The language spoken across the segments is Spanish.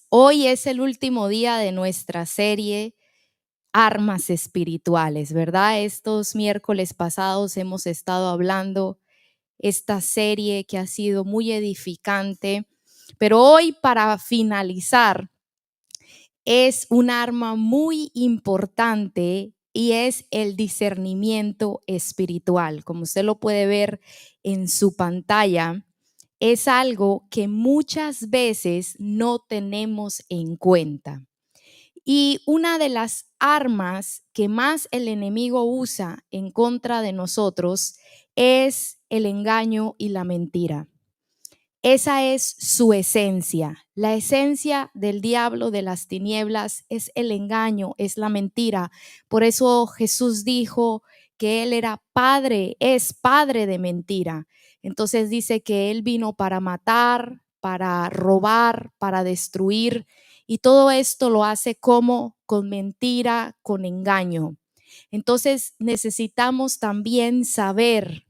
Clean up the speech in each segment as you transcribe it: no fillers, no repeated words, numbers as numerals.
Hoy es el último día de nuestra serie Armas Espirituales, ¿verdad? Estos miércoles pasados hemos estado hablando esta serie que ha sido muy edificante, pero hoy para finalizar es un arma muy importante y es el discernimiento espiritual. Como usted lo puede ver en su pantalla, es algo que muchas veces no tenemos en cuenta. Y una de las armas que más el enemigo usa en contra de nosotros es el engaño y la mentira. Esa es su esencia. La esencia del diablo, de las tinieblas, es el engaño, es la mentira. Por eso Jesús dijo que él era padre, es padre de mentira. Entonces dice que él vino para matar, para robar, para destruir. Y todo esto lo hace como con mentira, con engaño. Entonces necesitamos también saber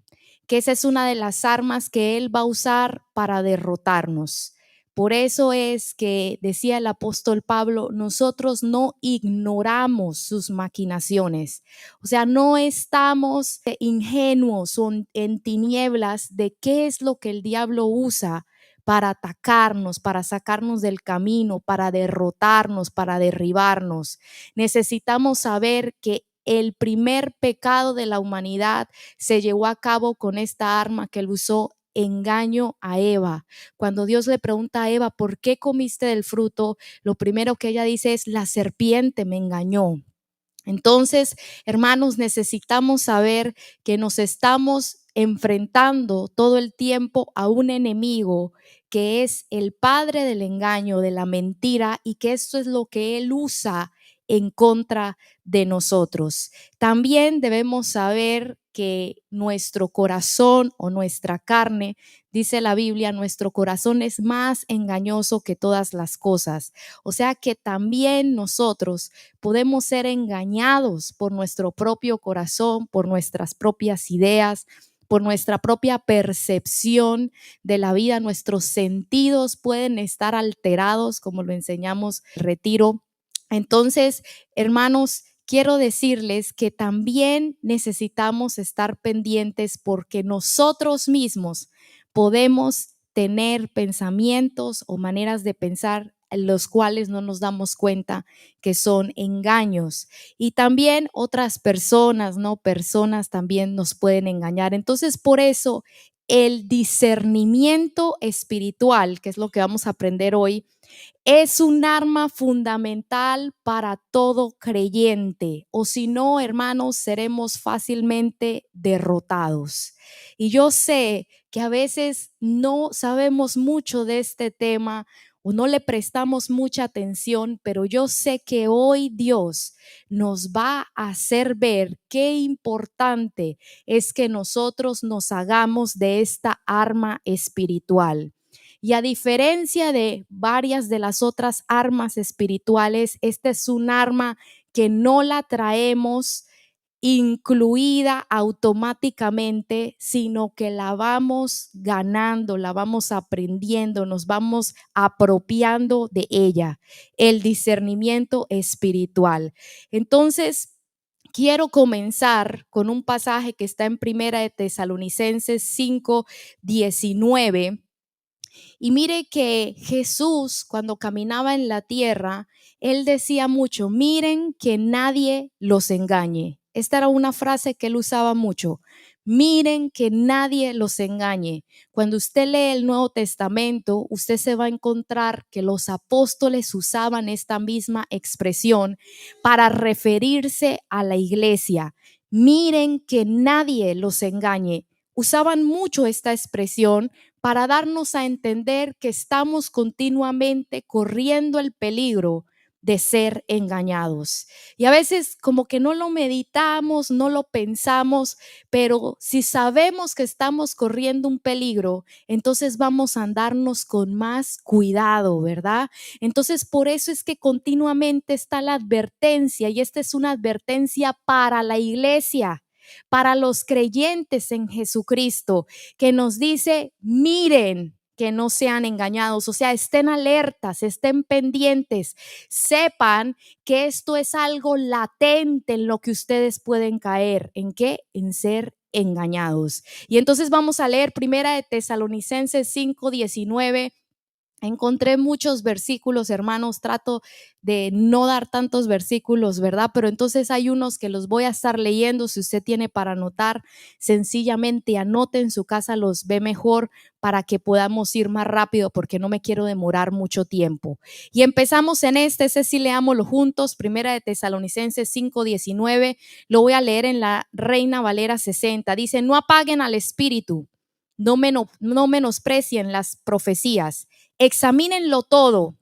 que esa es una de las armas que él va a usar para derrotarnos. Por eso es que decía el apóstol Pablo, nosotros no ignoramos sus maquinaciones. O sea, no estamos ingenuos o en tinieblas de qué es lo que el diablo usa para atacarnos, para sacarnos del camino, para derrotarnos, para derribarnos. Necesitamos saber que el primer pecado de la humanidad se llevó a cabo con esta arma que él usó, engaño a Eva. Cuando Dios le pregunta a Eva, ¿por qué comiste del fruto? Lo primero que ella dice es, la serpiente me engañó. Entonces, hermanos, necesitamos saber que nos estamos enfrentando todo el tiempo a un enemigo que es el padre del engaño, de la mentira, y que esto es lo que él usa en contra de nosotros. También debemos saber que nuestro corazón o nuestra carne, dice la Biblia, nuestro corazón es más engañoso que todas las cosas. O sea que también nosotros podemos ser engañados por nuestro propio corazón, por nuestras propias ideas, por nuestra propia percepción de la vida. Nuestros sentidos pueden estar alterados, como lo enseñamos en el retiro. Entonces, hermanos, quiero decirles que también necesitamos estar pendientes porque nosotros mismos podemos tener pensamientos o maneras de pensar los cuales no nos damos cuenta que son engaños. Y también otras personas, ¿no? Personas también nos pueden engañar. Entonces, por eso el discernimiento espiritual, que es lo que vamos a aprender hoy, es un arma fundamental para todo creyente, o si no, hermanos, seremos fácilmente derrotados. Y yo sé que a veces no sabemos mucho de este tema o no le prestamos mucha atención, pero yo sé que hoy Dios nos va a hacer ver qué importante es que nosotros nos hagamos de esta arma espiritual. Y a diferencia de varias de las otras armas espirituales, esta es un arma que no la traemos incluida automáticamente, sino que la vamos ganando, la vamos aprendiendo, nos vamos apropiando de ella, el discernimiento espiritual. Entonces, quiero comenzar con un pasaje que está en Primera de Tesalonicenses 5:19. Y mire que Jesús, cuando caminaba en la tierra, él decía mucho, miren que nadie los engañe. Esta era una frase que él usaba mucho. Miren que nadie los engañe. Cuando usted lee el Nuevo Testamento, usted se va a encontrar que los apóstoles usaban esta misma expresión para referirse a la iglesia. Miren que nadie los engañe. Usaban mucho esta expresión para darnos a entender que estamos continuamente corriendo el peligro de ser engañados. Y a veces como que no lo meditamos, no lo pensamos, pero si sabemos que estamos corriendo un peligro, entonces vamos a andarnos con más cuidado, ¿verdad? Entonces por eso es que continuamente está la advertencia, y esta es una advertencia para la iglesia, para los creyentes en Jesucristo, que nos dice, miren que no sean engañados. O sea, estén alertas, estén pendientes, sepan que esto es algo latente en lo que ustedes pueden caer. ¿En qué? En ser engañados. Y entonces vamos a leer Primera de Tesalonicenses 5:19. Encontré muchos versículos, hermanos, trato de no dar tantos versículos, ¿verdad? Pero entonces hay unos que los voy a estar leyendo. Si usted tiene para anotar, sencillamente anote en su casa, los ve mejor para que podamos ir más rápido, porque no me quiero demorar mucho tiempo. Y empezamos en ese sí leámoslo juntos, Primera de Tesalonicenses 5:19, lo voy a leer en la Reina Valera 60. Dice: no apaguen al espíritu, no menosprecien las profecías. Examínenlo todo,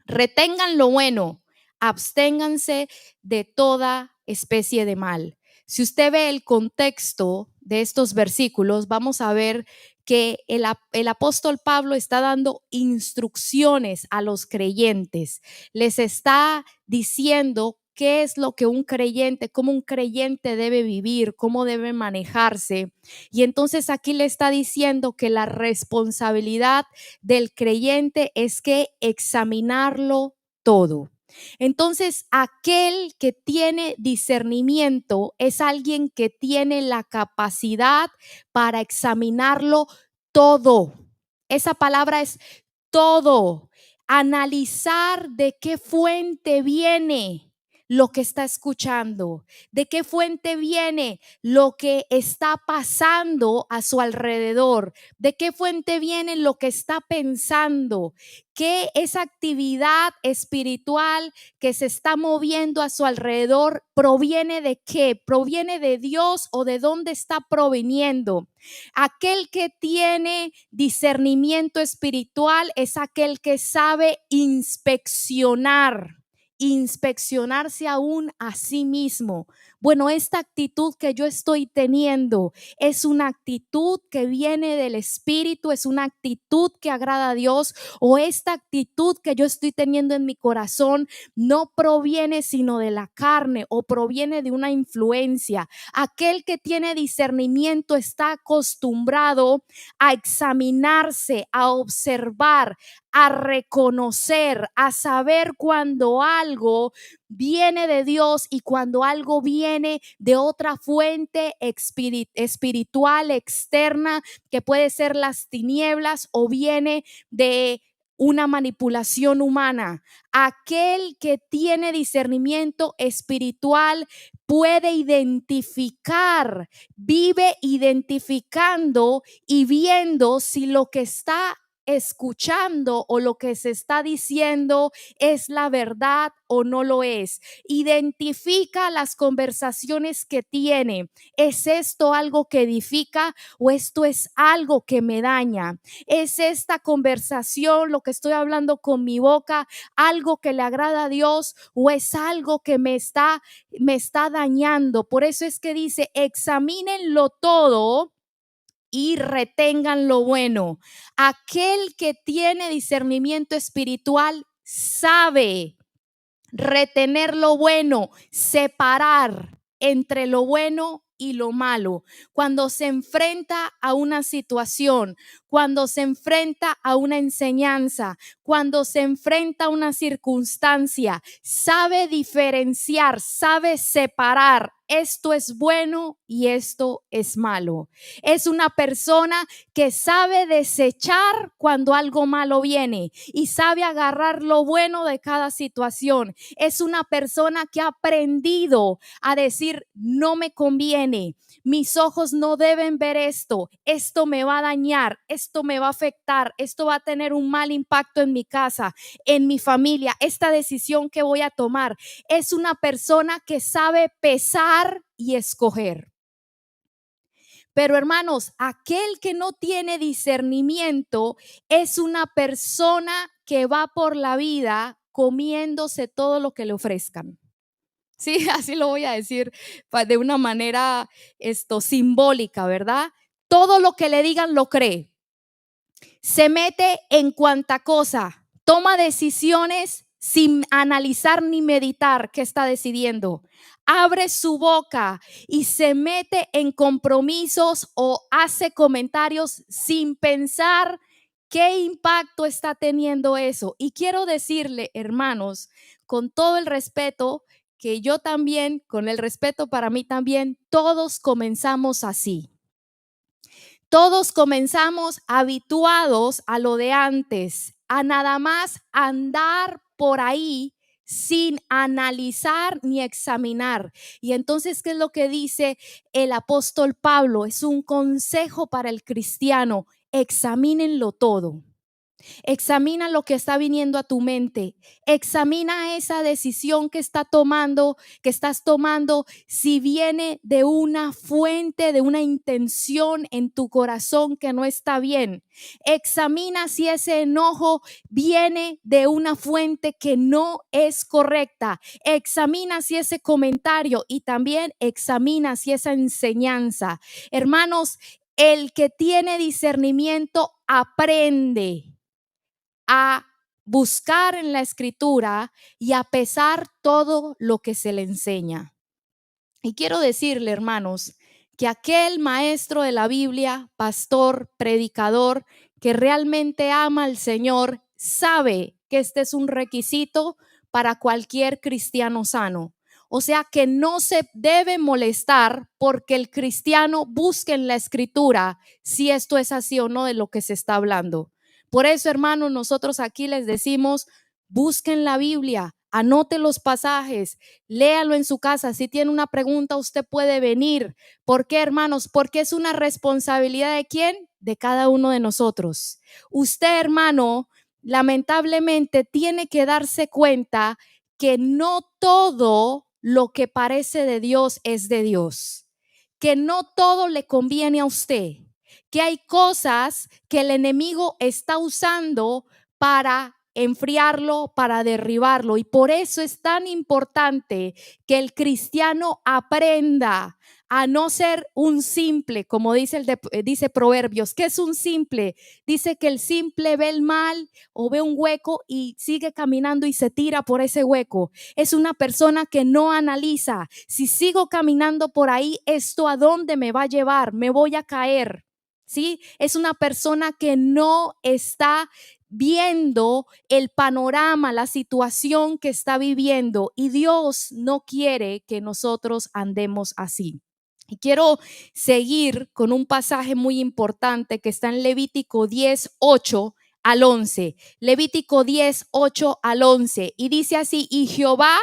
retengan lo bueno, absténganse de toda especie de mal. Si usted ve el contexto de estos versículos, vamos a ver que el apóstol Pablo está dando instrucciones a los creyentes. Les está diciendo qué es lo que un creyente, cómo un creyente debe vivir, cómo debe manejarse. Y entonces aquí le está diciendo que la responsabilidad del creyente es que examinarlo todo. Entonces, aquel que tiene discernimiento es alguien que tiene la capacidad para examinarlo todo. Esa palabra es todo. Analizar de qué fuente viene lo que está escuchando, de qué fuente viene lo que está pasando a su alrededor, de qué fuente viene lo que está pensando, que esa actividad espiritual que se está moviendo a su alrededor proviene de qué, proviene de Dios o de dónde está proveniendo. Aquel que tiene discernimiento espiritual es aquel que sabe inspeccionarse aún a sí mismo. Bueno, esta actitud que yo estoy teniendo es una actitud que viene del Espíritu, es una actitud que agrada a Dios, o esta actitud que yo estoy teniendo en mi corazón no proviene sino de la carne o proviene de una influencia. Aquel que tiene discernimiento está acostumbrado a examinarse, a observar, a reconocer, a saber cuando algo viene de Dios y cuando algo viene de otra fuente espiritual externa, que puede ser las tinieblas o viene de una manipulación humana. Aquel que tiene discernimiento espiritual puede identificar, vive identificando y viendo si lo que está escuchando o lo que se está diciendo es la verdad o no lo es. Identifica las conversaciones que tiene. ¿Es esto algo que edifica o esto es algo que me daña? ¿Es esta conversación, lo que estoy hablando con mi boca, algo que le agrada a Dios o es algo que me está dañando? Por eso es que dice: examínenlo todo y retengan lo bueno. Aquel que tiene discernimiento espiritual sabe retener lo bueno, separar entre lo bueno y lo malo. Cuando se enfrenta a una situación, cuando se enfrenta a una enseñanza, cuando se enfrenta a una circunstancia, sabe diferenciar, sabe separar. Esto es bueno y esto es malo. Es una persona que sabe desechar cuando algo malo viene y sabe agarrar lo bueno de cada situación. Es una persona que ha aprendido a decir: no me conviene, mis ojos no deben ver esto, esto me va a dañar, esto me va a afectar, esto va a tener un mal impacto en mi casa, en mi familia, esta decisión que voy a tomar. Es una persona que sabe pesar y escoger. Pero hermanos, aquel que no tiene discernimiento es una persona que va por la vida comiéndose todo lo que le ofrezcan. Sí, así lo voy a decir de una manera simbólica, ¿verdad? Todo lo que le digan lo cree. Se mete en cuanta cosa, toma decisiones sin analizar ni meditar qué está decidiendo. Abre su boca y se mete en compromisos o hace comentarios sin pensar ¿Qué impacto está teniendo eso? Y quiero decirle, hermanos, con todo el respeto, que yo también, con el respeto para mí también, todos comenzamos así. Todos comenzamos habituados a lo de antes, a nada más andar por ahí sin analizar ni examinar. Y entonces, ¿qué es lo que dice el apóstol Pablo? Es un consejo para el cristiano: examínenlo todo. Examina lo que está viniendo a tu mente. Examina esa decisión que estás tomando, si viene de una fuente, de una intención en tu corazón que no está bien. Examina si ese enojo viene de una fuente que no es correcta. Examina si ese comentario, y también examina si esa enseñanza. Hermanos, el que tiene discernimiento aprende a buscar en la escritura y a pesar todo lo que se le enseña. Y quiero decirle, hermanos, que aquel maestro de la Biblia, pastor, predicador, que realmente ama al Señor, sabe que este es un requisito para cualquier cristiano sano. O sea que no se debe molestar porque el cristiano busque en la escritura si esto es así o no de lo que se está hablando. Por eso, hermanos, nosotros aquí les decimos: busquen la Biblia, anote los pasajes, léalo en su casa. Si tiene una pregunta, usted puede venir. ¿Por qué, hermanos? Porque es una responsabilidad ¿de quién? De cada uno de nosotros. Usted, hermano, lamentablemente tiene que darse cuenta que no todo lo que parece de Dios es de Dios, que no todo le conviene a usted, que hay cosas que el enemigo está usando para enfriarlo, para derribarlo. Y por eso es tan importante que el cristiano aprenda a no ser un simple, como dice Proverbios. ¿Qué es un simple? Dice que el simple ve el mal o ve un hueco y sigue caminando y se tira por ese hueco. Es una persona que no analiza: si sigo caminando por ahí, ¿esto a dónde me va a llevar? Me voy a caer. ¿Sí? Es una persona que no está viendo el panorama, la situación que está viviendo, y Dios no quiere que nosotros andemos así. Y quiero seguir con un pasaje muy importante que está en Levítico 10:8 al 11. Levítico 10:8 al 11. Y dice así: y Jehová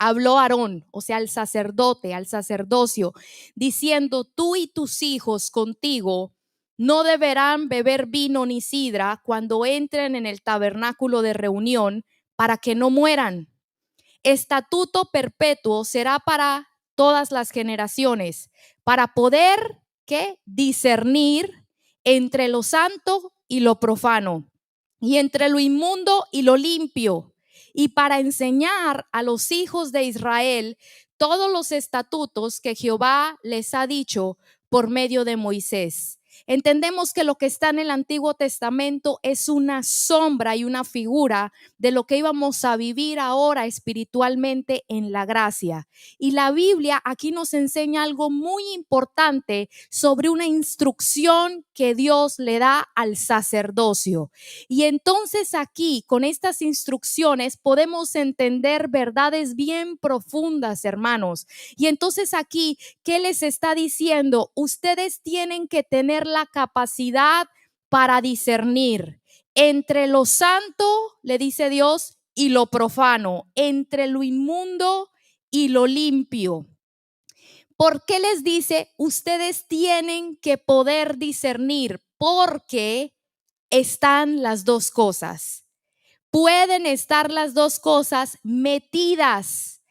habló a Aarón, o sea, al sacerdote, al sacerdocio, diciendo: tú y tus hijos contigo no deberán beber vino ni sidra cuando entren en el tabernáculo de reunión, para que no mueran. Estatuto perpetuo será para todas las generaciones, para poder, ¿qué? Discernir entre lo santo y lo profano, y entre lo inmundo y lo limpio, y para enseñar a los hijos de Israel todos los estatutos que Jehová les ha dicho por medio de Moisés. Entendemos que lo que está en el Antiguo Testamento es una sombra y una figura de lo que íbamos a vivir ahora espiritualmente en la gracia. Y la Biblia aquí nos enseña algo muy importante sobre una instrucción que Dios le da al sacerdocio. Y entonces aquí, con estas instrucciones, podemos entender verdades bien profundas, hermanos. Y entonces aquí, ¿qué les está diciendo? Ustedes tienen que tener la capacidad para discernir entre lo santo, le dice Dios, y lo profano, entre lo inmundo y lo limpio. ¿Por qué les dice ustedes tienen que poder discernir? Porque están las dos cosas. Pueden estar las dos cosas metidas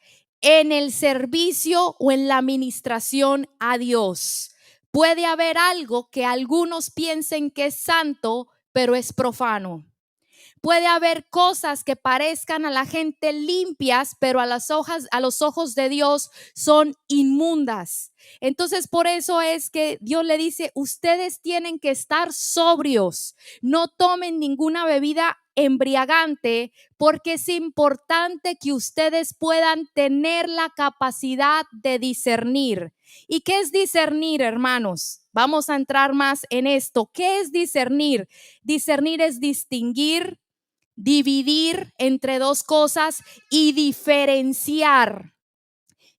en el servicio o en la administración a Dios. Puede haber algo que algunos piensen que es santo, pero es profano. Puede haber cosas que parezcan a la gente limpias, pero a los ojos de Dios son inmundas. Entonces, por eso es que Dios le dice: ustedes tienen que estar sobrios, no tomen ninguna bebida embriagante, porque es importante que ustedes puedan tener la capacidad de discernir. ¿Y qué es discernir, hermanos? Vamos a entrar más en esto. ¿Qué es discernir? Discernir es distinguir, dividir entre dos cosas y diferenciar.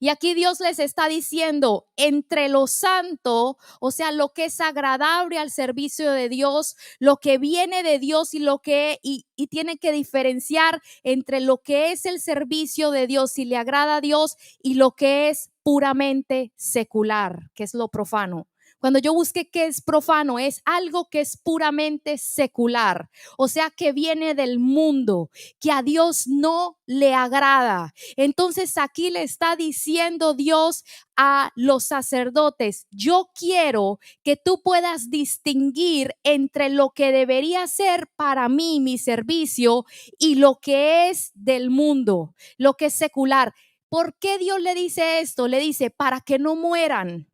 Y aquí Dios les está diciendo, entre lo santo, o sea, lo que es agradable al servicio de Dios, lo que viene de Dios y tiene que diferenciar entre lo que es el servicio de Dios y le agrada a Dios y lo que es puramente secular, que es lo profano. Cuando yo busqué qué es profano, es algo que es puramente secular, o sea, que viene del mundo, que a Dios no le agrada. Entonces aquí le está diciendo Dios a los sacerdotes, yo quiero que tú puedas distinguir entre lo que debería ser para mí mi servicio y lo que es del mundo, lo que es secular. ¿Por qué Dios le dice esto? Le dice, para que no mueran.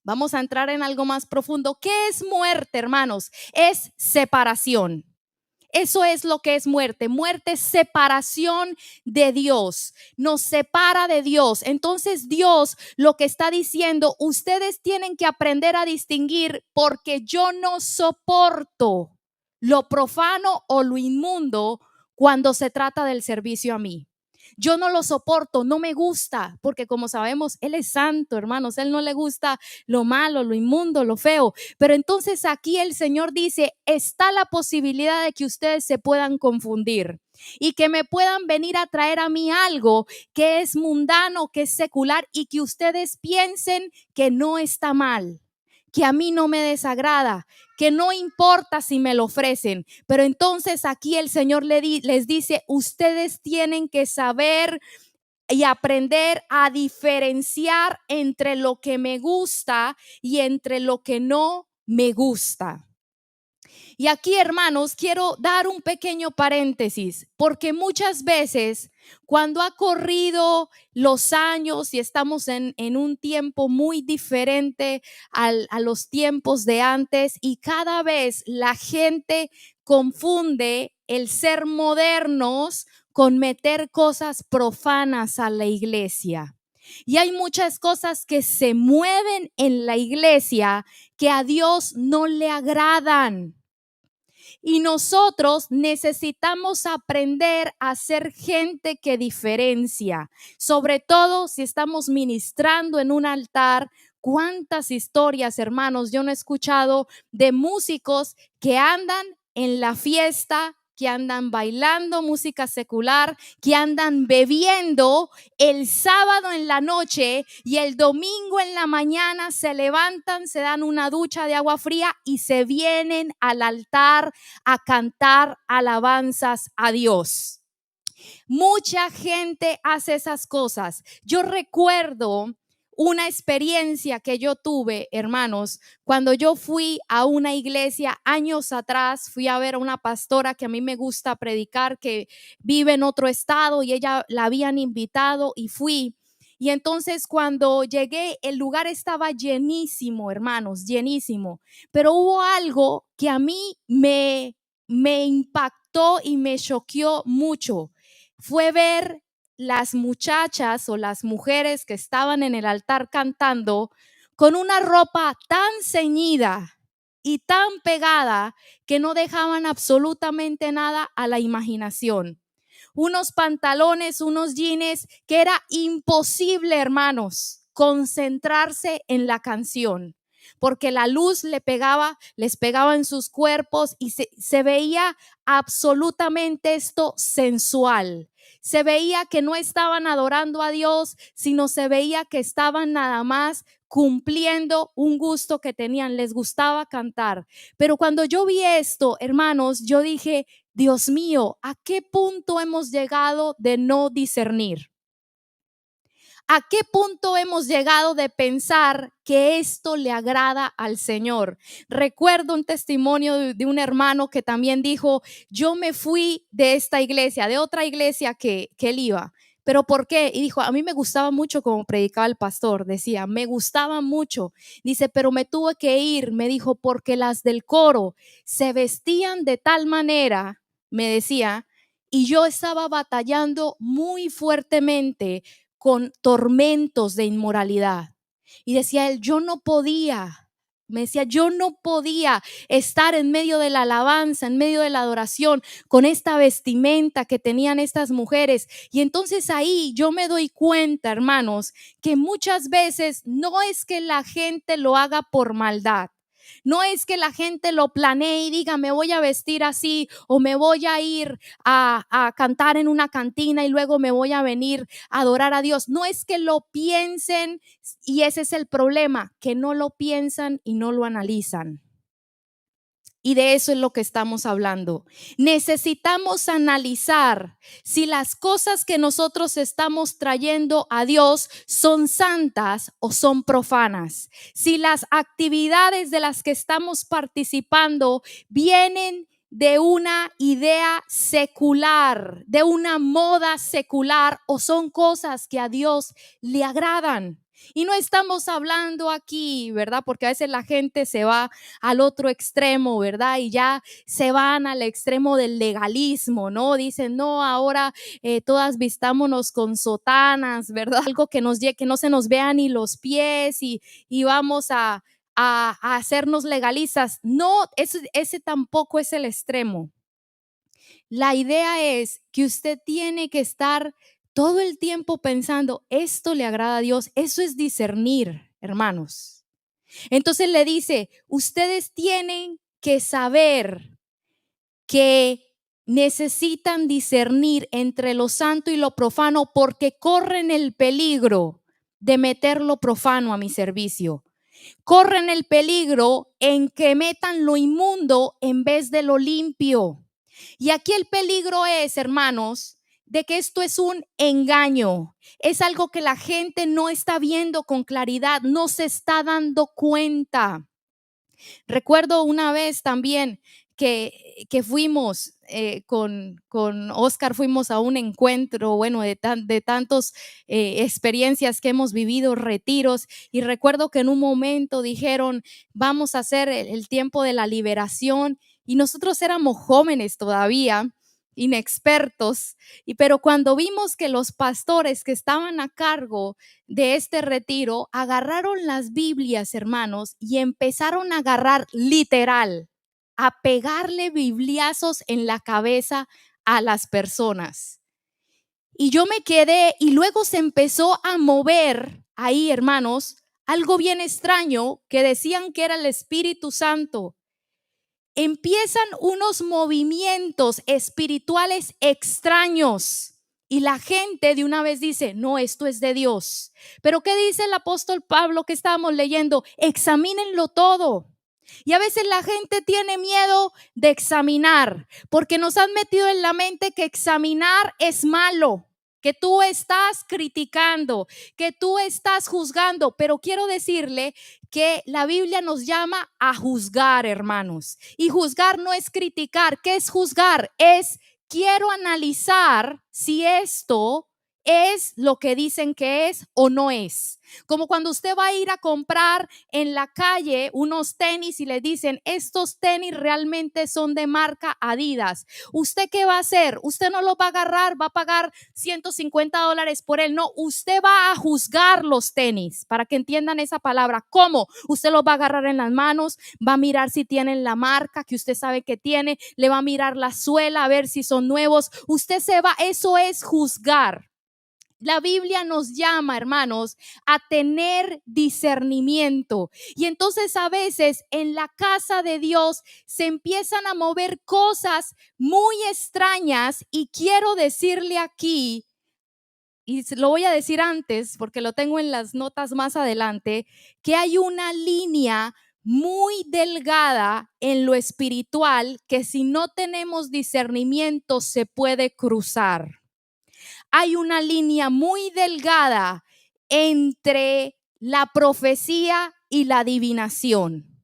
Vamos a entrar en algo más profundo. ¿Qué es muerte, hermanos? Es separación. Eso es lo que es muerte. Muerte es separación de Dios. Nos separa de Dios. Entonces Dios lo que está diciendo, ustedes tienen que aprender a distinguir, porque yo no soporto lo profano o lo inmundo cuando se trata del servicio a mí. Yo no lo soporto, no me gusta, porque como sabemos, Él es santo, hermanos. Él no le gusta lo malo, lo inmundo, lo feo. Pero entonces aquí el Señor dice, está la posibilidad de que ustedes se puedan confundir y que me puedan venir a traer a mí algo que es mundano, que es secular, y que ustedes piensen que no está mal, que a mí no me desagrada, que no importa si me lo ofrecen. Pero entonces aquí el Señor les dice, ustedes tienen que saber y aprender a diferenciar entre lo que me gusta y entre lo que no me gusta. Y aquí, hermanos, quiero dar un pequeño paréntesis, porque muchas veces cuando ha corrido los años y estamos en un tiempo muy diferente a los tiempos de antes, y cada vez la gente confunde el ser modernos con meter cosas profanas a la iglesia. Y hay muchas cosas que se mueven en la iglesia que a Dios no le agradan. Y nosotros necesitamos aprender a ser gente que diferencia, sobre todo si estamos ministrando en un altar. ¿Cuántas historias, hermanos, yo no he escuchado de músicos que andan en la fiesta, que andan bailando música secular, que andan bebiendo el sábado en la noche y el domingo en la mañana se levantan, se dan una ducha de agua fría y se vienen al altar a cantar alabanzas a Dios? Mucha gente hace esas cosas. Yo recuerdo una experiencia que yo tuve, hermanos, cuando yo fui a una iglesia años atrás. Fui a ver a una pastora que a mí me gusta predicar, que vive en otro estado, y ella la habían invitado y fui. Y entonces cuando llegué, el lugar estaba llenísimo, hermanos, llenísimo. Pero hubo algo que a mí me impactó y me choqueó mucho. Fue ver las muchachas o las mujeres que estaban en el altar cantando con una ropa tan ceñida y tan pegada que no dejaban absolutamente nada a la imaginación. Unos pantalones, unos jeans que era imposible, hermanos, concentrarse en la canción, porque la luz les pegaba en sus cuerpos y se veía absolutamente esto sensual. Se veía que no estaban adorando a Dios, sino se veía que estaban nada más cumpliendo un gusto que tenían. Les gustaba cantar. Pero cuando yo vi esto, hermanos, yo dije, Dios mío, ¿a qué punto hemos llegado de no discernir? ¿A qué punto hemos llegado de pensar que esto le agrada al Señor? Recuerdo un testimonio de un hermano que también dijo, yo me fui de esta iglesia, de otra iglesia que él iba. ¿Pero por qué? Y dijo, a mí me gustaba mucho como predicaba el pastor. Decía, me gustaba mucho. Dice, pero me tuve que ir, me dijo, porque las del coro se vestían de tal manera. me decía, y yo estaba batallando muy fuertemente con tormentos de inmoralidad. Y decía él, yo no podía. Me decía, yo no podía estar en medio de la alabanza, en medio de la adoración, con esta vestimenta que tenían estas mujeres. Y entonces ahí yo me doy cuenta, hermanos, que muchas veces no es que la gente lo haga por maldad. No es que la gente lo planee y diga, me voy a vestir así o me voy a ir a cantar en una cantina y luego me voy a venir a adorar a Dios. No es que lo piensen, y ese es el problema, que no lo piensan y no lo analizan. Y de eso es lo que estamos hablando. Necesitamos analizar si las cosas que nosotros estamos trayendo a Dios son santas o son profanas. Si las actividades de las que estamos participando vienen de una idea secular, de una moda secular, o son cosas que a Dios le agradan. Y no estamos hablando aquí, ¿verdad? Porque a veces la gente se va al otro extremo, ¿verdad? Y ya se van al extremo del legalismo, ¿no? Dicen, no, ahora todas vistámonos con sotanas, ¿verdad? Algo que que no se nos vean ni los pies y vamos a hacernos legalistas. No, ese tampoco es el extremo. La idea es que usted tiene que estar todo el tiempo pensando, esto le agrada a Dios. Eso es discernir, hermanos. Entonces le dice, ustedes tienen que saber que necesitan discernir entre lo santo y lo profano, porque corren el peligro de meter lo profano a mi servicio. Corren el peligro en que metan lo inmundo en vez de lo limpio. Y aquí el peligro es, hermanos, de que esto es un engaño. Es algo que la gente no está viendo con claridad, no se está dando cuenta. Recuerdo una vez también que fuimos con Oscar, fuimos a un encuentro, bueno, de tantas experiencias que hemos vivido, retiros, y recuerdo que en un momento dijeron, vamos a hacer el tiempo de la liberación, y nosotros éramos jóvenes todavía, inexpertos, pero cuando vimos que los pastores que estaban a cargo de este retiro agarraron las Biblias, hermanos, y empezaron a agarrar literal, a pegarle bibliazos en la cabeza a las personas. Y yo me quedé, y luego se empezó a mover ahí, hermanos, algo bien extraño que decían que era el Espíritu Santo. Empiezan unos movimientos espirituales extraños y la gente de una vez dice, no, esto es de Dios. Pero ¿qué dice el apóstol Pablo que estábamos leyendo? Examínenlo todo. Y a veces la gente tiene miedo de examinar porque nos han metido en la mente que examinar es malo, que tú estás criticando, que tú estás juzgando. Pero quiero decirle que la Biblia nos llama a juzgar, hermanos. Y juzgar no es criticar. ¿Qué es juzgar? Es quiero analizar si esto es lo que dicen que es o no es. Como cuando usted va a ir a comprar en la calle unos tenis y le dicen, estos tenis realmente son de marca Adidas. ¿Usted qué va a hacer? Usted no los va a agarrar, va a pagar $150 por él. No, usted va a juzgar los tenis, para que entiendan esa palabra. ¿Cómo? Usted los va a agarrar en las manos, va a mirar si tienen la marca que usted sabe que tiene, le va a mirar la suela a ver si son nuevos. Usted se va, eso es juzgar. La Biblia nos llama, hermanos, a tener discernimiento. Y entonces a veces en la casa de Dios se empiezan a mover cosas muy extrañas, y quiero decirle aquí, y lo voy a decir antes porque lo tengo en las notas más adelante, que hay una línea muy delgada en lo espiritual que si no tenemos discernimiento se puede cruzar. Hay una línea muy delgada entre la profecía y la adivinación.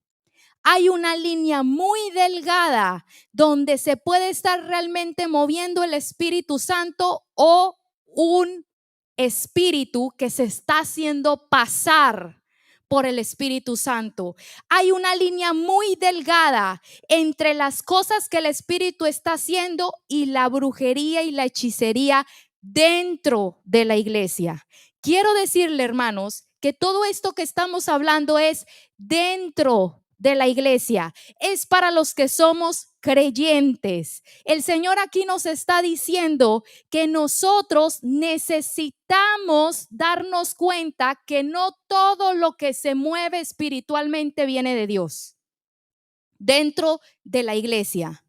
Hay una línea muy delgada donde se puede estar realmente moviendo el Espíritu Santo o un espíritu que se está haciendo pasar por el Espíritu Santo. Hay una línea muy delgada entre las cosas que el Espíritu está haciendo y la brujería y la hechicería dentro de la iglesia. Quiero decirle, hermanos, que todo esto que estamos hablando es dentro de la iglesia, es para los que somos creyentes. El Señor aquí nos está diciendo que nosotros necesitamos darnos cuenta que no todo lo que se mueve espiritualmente viene de Dios dentro de la iglesia.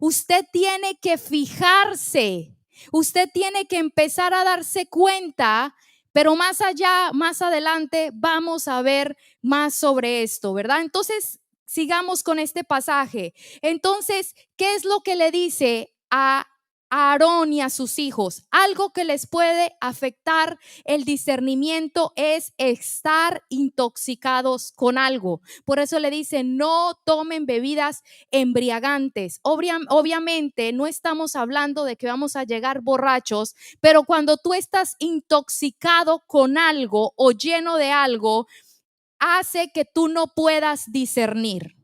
Usted tiene que fijarse, usted tiene que empezar a darse cuenta, pero más allá, más adelante vamos a ver más sobre esto, ¿verdad? Entonces, sigamos con este pasaje. Entonces, ¿qué es lo que le dice a Aarón y a sus hijos? Algo que les puede afectar el discernimiento es estar intoxicados con algo. Por eso le dice, no tomen bebidas embriagantes. Obviamente no estamos hablando de que vamos a llegar borrachos, pero cuando tú estás intoxicado con algo o lleno de algo, hace que tú no puedas discernir.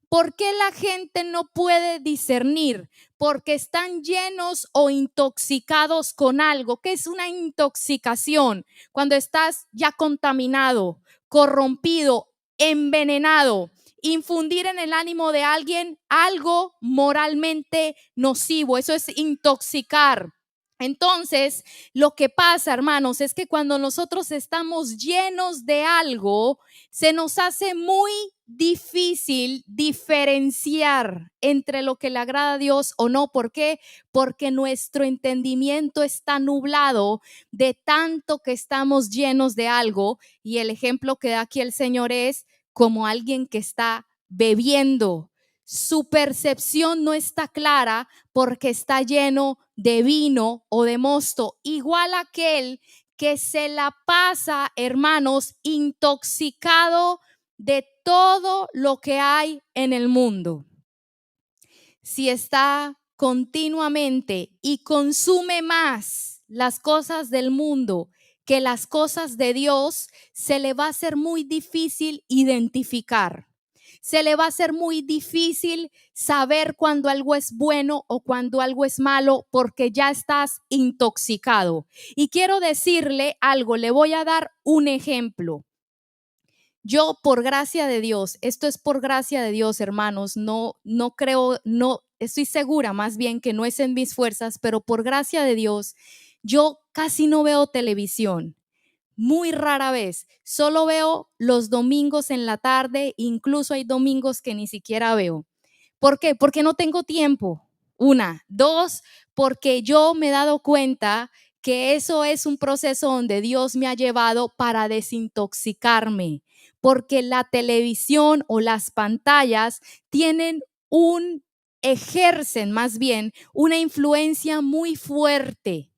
¿Por qué la gente no puede discernir? Porque están llenos o intoxicados con algo. ¿Qué es una intoxicación? Cuando estás ya contaminado, corrompido, envenenado. Infundir en el ánimo de alguien algo moralmente nocivo. Eso es intoxicar. Entonces, lo que pasa, hermanos, es que cuando nosotros estamos llenos de algo, se nos hace muy difícil diferenciar entre lo que le agrada a Dios o no. ¿Por qué? Porque nuestro entendimiento está nublado de tanto que estamos llenos de algo. Y el ejemplo que da aquí el Señor es como alguien que está bebiendo. Su percepción no está clara porque está lleno de vino o de mosto, igual aquel que se la pasa, hermanos, intoxicado de todo lo que hay en el mundo. Si está continuamente y consume más las cosas del mundo que las cosas de Dios, se le va a hacer muy difícil identificar. Se le va a hacer muy difícil saber cuando algo es bueno o cuando algo es malo porque ya estás intoxicado. Y quiero decirle algo, le voy a dar un ejemplo. Yo, por gracia de Dios, esto es por gracia de Dios, hermanos, no creo, no estoy segura más bien que no es en mis fuerzas, pero por gracia de Dios, yo casi no veo televisión. Muy rara vez, solo veo los domingos en la tarde, incluso hay domingos que ni siquiera veo. ¿Por qué? Porque no tengo tiempo. Una, dos, porque yo me he dado cuenta que eso es un proceso donde Dios me ha llevado para desintoxicarme, porque la televisión o las pantallas tienen ejercen más bien una influencia muy fuerte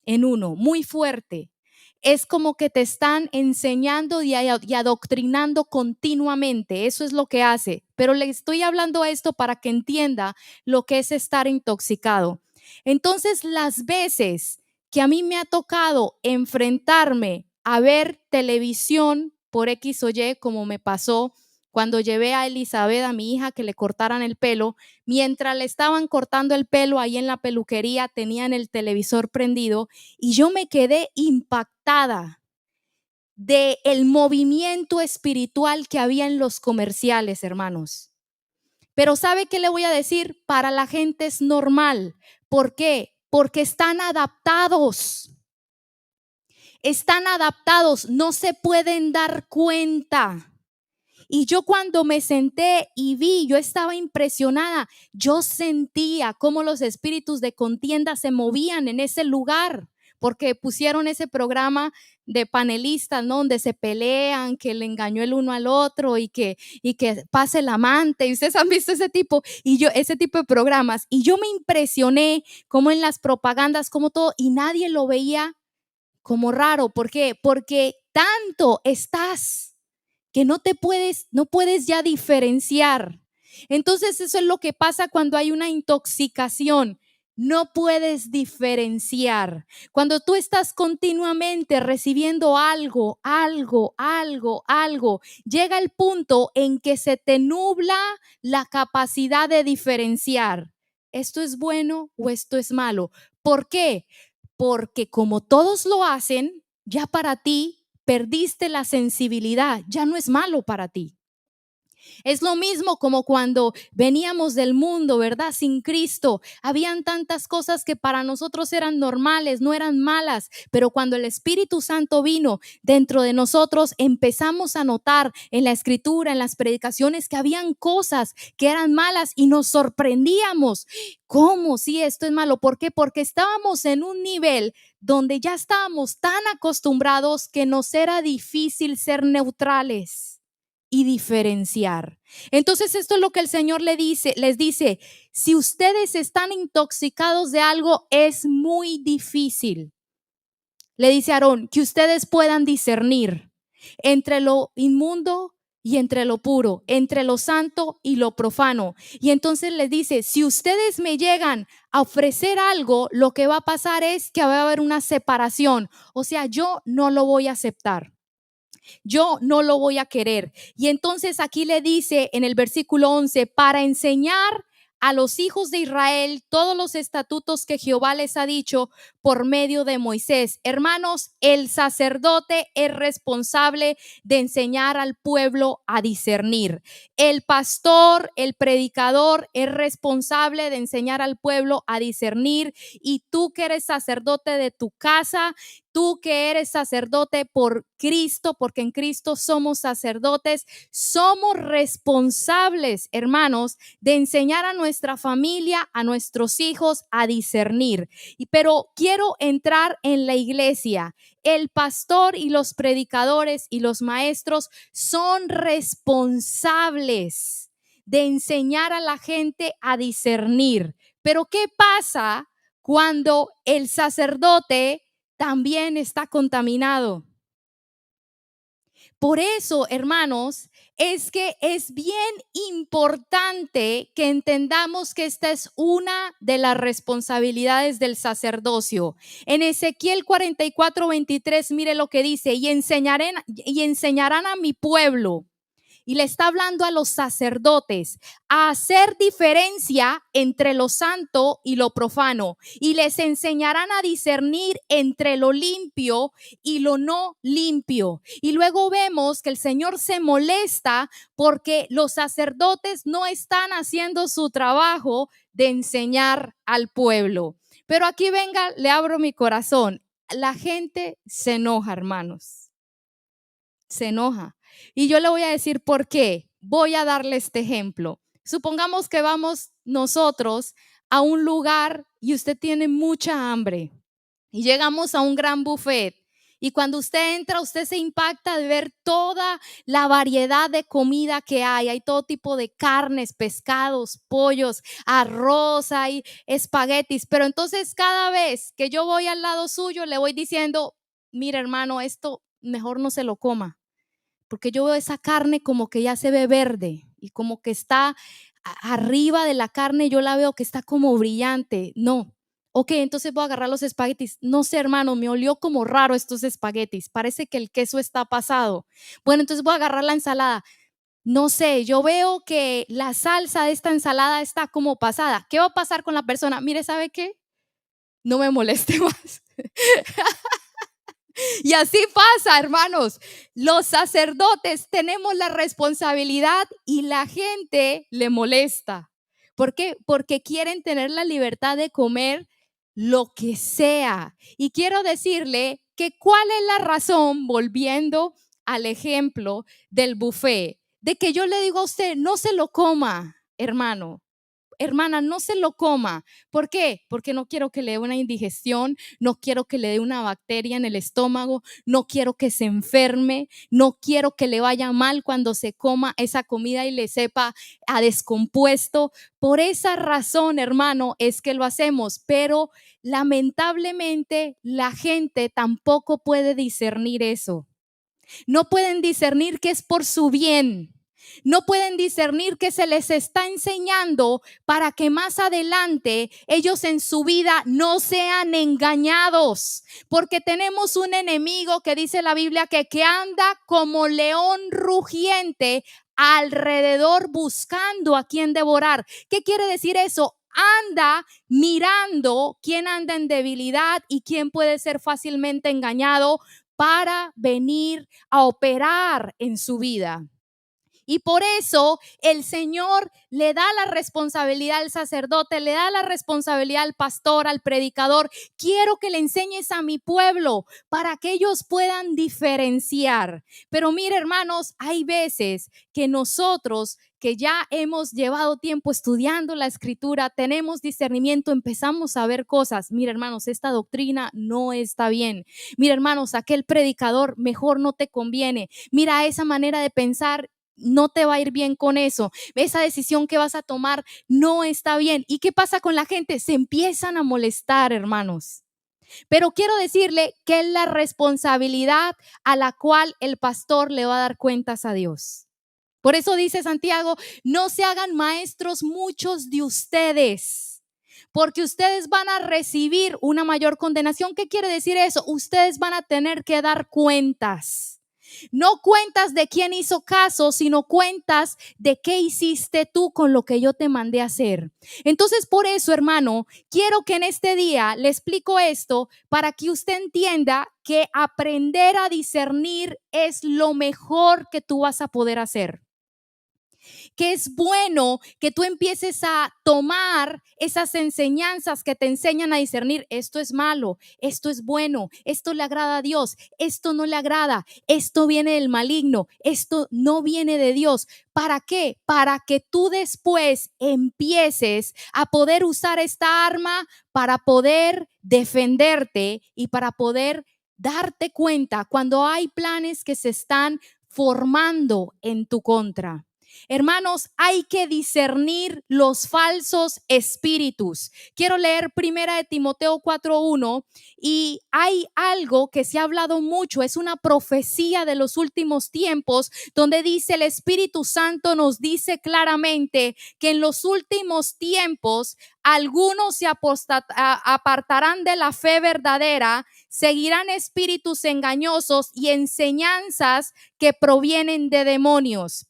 en uno, muy fuerte. Es como que te están enseñando y adoctrinando continuamente. Eso es lo que hace. Pero le estoy hablando esto para que entienda lo que es estar intoxicado. Entonces, las veces que a mí me ha tocado enfrentarme a ver televisión por X o Y, como me pasó cuando llevé a Elizabeth, a mi hija, que le cortaran el pelo, mientras le estaban cortando el pelo ahí en la peluquería, tenían el televisor prendido y yo me quedé impactada de el movimiento espiritual que había en los comerciales, hermanos. Pero ¿sabe qué le voy a decir? Para la gente es normal. ¿Por qué? Porque están adaptados. Están adaptados, no se pueden dar cuenta. Y yo cuando me senté y vi, yo estaba impresionada. Yo sentía cómo los espíritus de contienda se movían en ese lugar, porque pusieron ese programa de panelistas, ¿no? Donde se pelean, que le engañó el uno al otro y que pase el amante. Y ustedes han visto ese tipo de programas. Y yo me impresioné como en las propagandas, como todo, y nadie lo veía como raro. ¿Por qué? Porque tanto estás que no puedes ya diferenciar. Entonces eso es lo que pasa cuando hay una intoxicación. no puedes diferenciar. Cuando tú estás continuamente recibiendo algo, llega el punto en que se te nubla la capacidad de diferenciar. ¿Esto es bueno o esto es malo? ¿Por qué? Porque como todos lo hacen, ya para ti perdiste la sensibilidad, ya no es malo para ti. Es lo mismo como cuando veníamos del mundo, ¿verdad? Sin Cristo. Habían tantas cosas que para nosotros eran normales, no eran malas, pero cuando el Espíritu Santo vino dentro de nosotros, empezamos a notar en la escritura, en las predicaciones, que habían cosas que eran malas y nos sorprendíamos. ¿Cómo? Sí, esto es malo. ¿Por qué? Porque estábamos en un nivel donde ya estábamos tan acostumbrados que nos era difícil ser neutrales y diferenciar. Entonces esto es lo que el Señor les dice, si ustedes están intoxicados de algo, es muy difícil. Le dice a Aarón, que ustedes puedan discernir entre lo inmundo y entre lo puro, entre lo santo y lo profano. Y entonces les dice, si ustedes me llegan a ofrecer algo, lo que va a pasar es que va a haber una separación. O sea, yo no lo voy a aceptar. Yo no lo voy a querer. Y entonces aquí le dice en el versículo 11, para enseñar a los hijos de Israel todos los estatutos que Jehová les ha dicho por medio de Moisés. Hermanos, el sacerdote es responsable de enseñar al pueblo a discernir. El pastor, el predicador es responsable de enseñar al pueblo a discernir. Y tú que eres sacerdote de tu casa, tú que eres sacerdote por Cristo, porque en Cristo somos sacerdotes, somos responsables, hermanos, de enseñar a nuestra familia, a nuestros hijos a discernir. Pero quiero entrar en la iglesia. El pastor y los predicadores y los maestros son responsables de enseñar a la gente a discernir. Pero ¿qué pasa cuando el sacerdote también está contaminado? Por eso, hermanos, es que es bien importante que entendamos que esta es una de las responsabilidades del sacerdocio. En Ezequiel 44:23, mire lo que dice, y enseñarán a mi pueblo. Y le está hablando a los sacerdotes a hacer diferencia entre lo santo y lo profano. Y les enseñarán a discernir entre lo limpio y lo no limpio. Y luego vemos que el Señor se molesta porque los sacerdotes no están haciendo su trabajo de enseñar al pueblo. Pero aquí venga, le abro mi corazón. La gente se enoja, hermanos. Se enoja. Y yo le voy a decir por qué. Voy a darle este ejemplo. Supongamos que vamos nosotros a un lugar y usted tiene mucha hambre y llegamos a un gran buffet. Y cuando usted entra, usted se impacta de ver toda la variedad de comida que hay. Hay todo tipo de carnes, pescados, pollos, arroz, hay espaguetis. Pero entonces cada vez que yo voy al lado suyo, le voy diciendo, mira hermano, esto mejor no se lo coma, porque yo veo esa carne como que ya se ve verde y como que está arriba de la carne, yo la veo que está como brillante. No. Ok, entonces voy a agarrar los espaguetis. No sé, hermano, me olió como raro estos espaguetis. Parece que el queso está pasado. Bueno, entonces voy a agarrar la ensalada. No sé, yo veo que la salsa de esta ensalada está como pasada. ¿Qué va a pasar con la persona? Mire, ¿sabe qué? No me moleste más. Y así pasa, hermanos. Los sacerdotes tenemos la responsabilidad y la gente le molesta. ¿Por qué? Porque quieren tener la libertad de comer lo que sea. Y quiero decirle que cuál es la razón, volviendo al ejemplo del buffet, de que yo le digo a usted, no se lo coma, hermano. Hermana, no se lo coma. ¿Por qué? Porque no quiero que le dé una indigestión, no quiero que le dé una bacteria en el estómago, no quiero que se enferme, no quiero que le vaya mal cuando se coma esa comida y le sepa a descompuesto. Por esa razón, hermano, es que lo hacemos, pero lamentablemente la gente tampoco puede discernir eso. No pueden discernir que es por su bien. No pueden discernir que se les está enseñando para que más adelante ellos en su vida no sean engañados. Porque tenemos un enemigo que dice la Biblia que anda como león rugiente alrededor buscando a quien devorar. ¿Qué quiere decir eso? Anda mirando quién anda en debilidad y quién puede ser fácilmente engañado para venir a operar en su vida. Y por eso el Señor le da la responsabilidad al sacerdote, le da la responsabilidad al pastor, al predicador. Quiero que le enseñes a mi pueblo para que ellos puedan diferenciar. Pero mire, hermanos, hay veces que nosotros que ya hemos llevado tiempo estudiando la escritura, tenemos discernimiento, empezamos a ver cosas. Mira, hermanos, esta doctrina no está bien. Mira, hermanos, aquel predicador mejor no te conviene. Mira, esa manera de pensar no te va a ir bien con eso. Esa decisión que vas a tomar no está bien. ¿Y qué pasa con la gente? Se empiezan a molestar, hermanos. Pero quiero decirle que es la responsabilidad a la cual el pastor le va a dar cuentas a Dios. Por eso dice Santiago, no se hagan maestros muchos de ustedes, porque ustedes van a recibir una mayor condenación. ¿Qué quiere decir eso? Ustedes van a tener que dar cuentas. No cuentas de quién hizo caso, sino cuentas de qué hiciste tú con lo que yo te mandé a hacer. Entonces, por eso, hermano, quiero que en este día le explico esto para que usted entienda que aprender a discernir es lo mejor que tú vas a poder hacer. Que es bueno que tú empieces a tomar esas enseñanzas que te enseñan a discernir. Esto es malo, esto es bueno, esto le agrada a Dios, esto no le agrada, esto viene del maligno, esto no viene de Dios. ¿Para qué? Para que tú después empieces a poder usar esta arma para poder defenderte y para poder darte cuenta cuando hay planes que se están formando en tu contra. Hermanos, hay que discernir los falsos espíritus. Quiero leer primera de Timoteo 4:1 y hay algo que se ha hablado mucho, es una profecía de los últimos tiempos donde dice el Espíritu Santo nos dice claramente que en los últimos tiempos algunos se apartarán de la fe verdadera, seguirán espíritus engañosos y enseñanzas que provienen de demonios.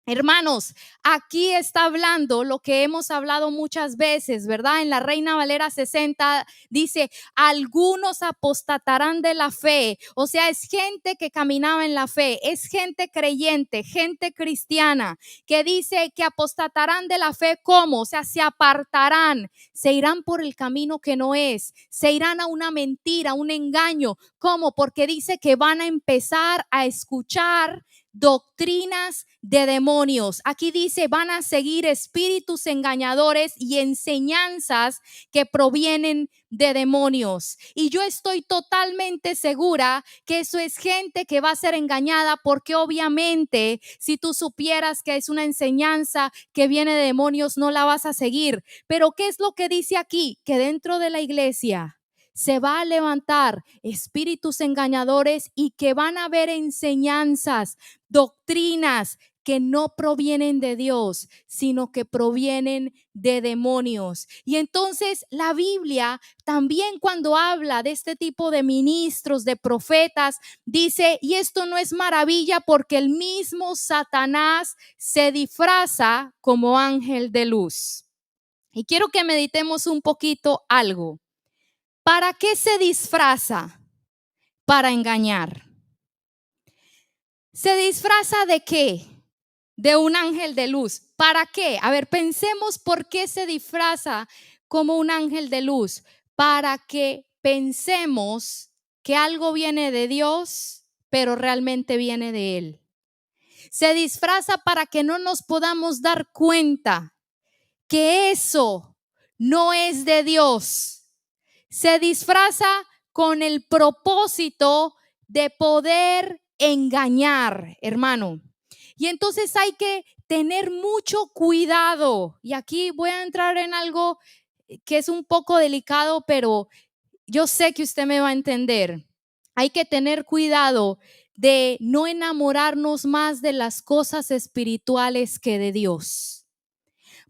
Hermanos, aquí está hablando lo que hemos hablado muchas veces, ¿verdad? En la Reina Valera 60 dice, algunos apostatarán de la fe. O sea, es gente que caminaba en la fe, es gente creyente, gente cristiana, que dice que apostatarán de la fe. ¿Cómo? O sea, se apartarán, se irán por el camino que no es, se irán a una mentira, un engaño. ¿Cómo? Porque dice que van a empezar a escuchar doctrinas de demonios. Aquí dice, van a seguir espíritus engañadores y enseñanzas que provienen de demonios. Y yo estoy totalmente segura que eso es gente que va a ser engañada, porque obviamente si tú supieras que es una enseñanza que viene de demonios, no la vas a seguir. Pero ¿qué es lo que dice aquí? Que dentro de la iglesia se va a levantar espíritus engañadores y que van a haber enseñanzas, doctrinas que no provienen de Dios, sino que provienen de demonios. Y entonces la Biblia también, cuando habla de este tipo de ministros, de profetas, dice, y esto no es maravilla porque el mismo Satanás se disfraza como ángel de luz. Y quiero que meditemos un poquito algo. ¿Para qué se disfraza? Para engañar. ¿Se disfraza de qué? De un ángel de luz. ¿Para qué? A ver, pensemos por qué se disfraza como un ángel de luz. Para que pensemos que algo viene de Dios, pero realmente viene de Él. Se disfraza para que no nos podamos dar cuenta que eso no es de Dios. Se disfraza con el propósito de poder engañar, hermano. Y entonces hay que tener mucho cuidado. Y aquí voy a entrar en algo que es un poco delicado, pero yo sé que usted me va a entender. Hay que tener cuidado de no enamorarnos más de las cosas espirituales que de Dios.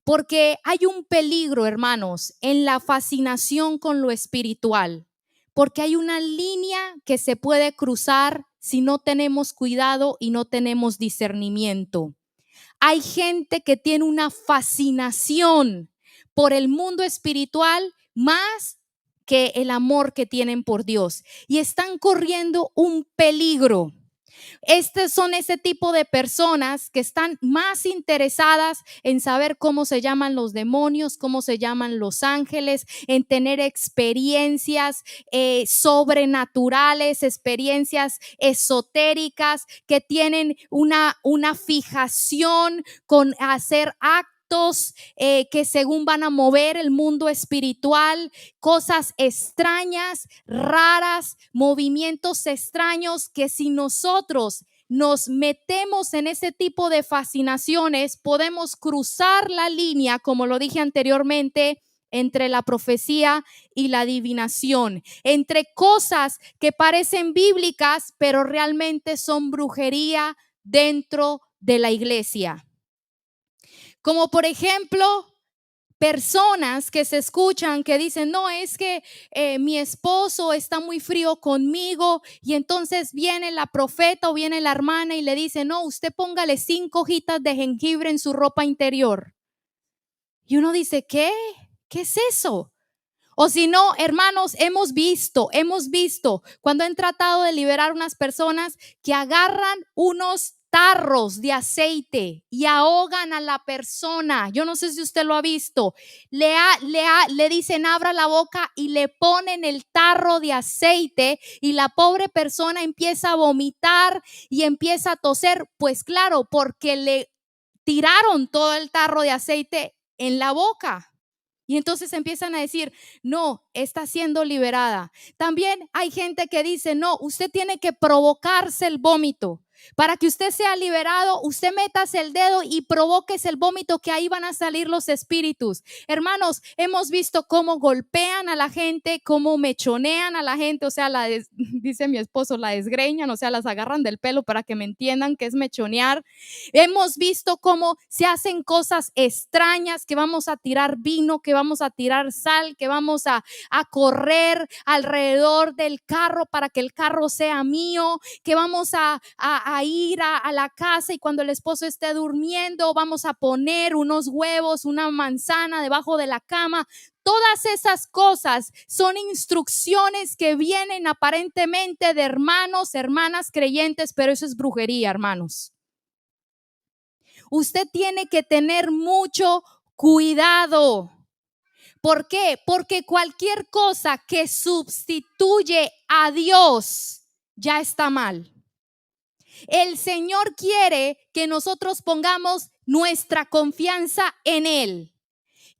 Porque hay un peligro, hermanos, en la fascinación con lo espiritual, porque hay una línea que se puede cruzar si no tenemos cuidado y no tenemos discernimiento. Hay gente que tiene una fascinación por el mundo espiritual más que el amor que tienen por Dios y están corriendo un peligro. Estos son ese tipo de personas que están más interesadas en saber cómo se llaman los demonios, cómo se llaman los ángeles, en tener experiencias sobrenaturales, experiencias esotéricas, que tienen una fijación con hacer actos que según van a mover el mundo espiritual, cosas extrañas, raras, movimientos extraños, que si nosotros nos metemos en ese tipo de fascinaciones, podemos cruzar la línea, como lo dije anteriormente, entre la profecía y la adivinación, entre cosas que parecen bíblicas, pero realmente son brujería dentro de la iglesia. Como por ejemplo, personas que se escuchan que dicen, no, es que mi esposo está muy frío conmigo, y entonces viene la profeta o viene la hermana y le dice, no, usted póngale 5 hojitas de jengibre en su ropa interior. Y uno dice, ¿qué? ¿Qué es eso? O si no, hermanos, hemos visto cuando han tratado de liberar unas personas que agarran unos tarros de aceite y ahogan a la persona. Yo no sé si usted lo ha visto. Le dicen abra la boca y le ponen el tarro de aceite y la pobre persona empieza a vomitar y empieza a toser. Pues claro, porque le tiraron todo el tarro de aceite en la boca. Y entonces empiezan a decir, no, está siendo liberada. También hay gente que dice, no, usted tiene que provocarse el vómito. Para que usted sea liberado, usted métase el dedo y provoques el vómito, que ahí van a salir los espíritus. Hermanos, hemos visto cómo golpean a la gente, cómo mechonean a la gente, o sea, dice mi esposo, la desgreñan, o sea, las agarran del pelo, para que me entiendan qué es mechonear. Hemos visto cómo se hacen cosas extrañas, que vamos a tirar vino, que vamos a tirar sal, que vamos a correr alrededor del carro para que el carro sea mío, que vamos a ir a la casa y cuando el esposo esté durmiendo vamos a poner unos huevos, una manzana debajo de la cama. Todas esas cosas son instrucciones que vienen aparentemente de hermanos, hermanas creyentes, pero eso es brujería, hermanos. Usted tiene que tener mucho cuidado. ¿Por qué? Porque cualquier cosa que sustituye a Dios ya está mal. El Señor quiere que nosotros pongamos nuestra confianza en Él,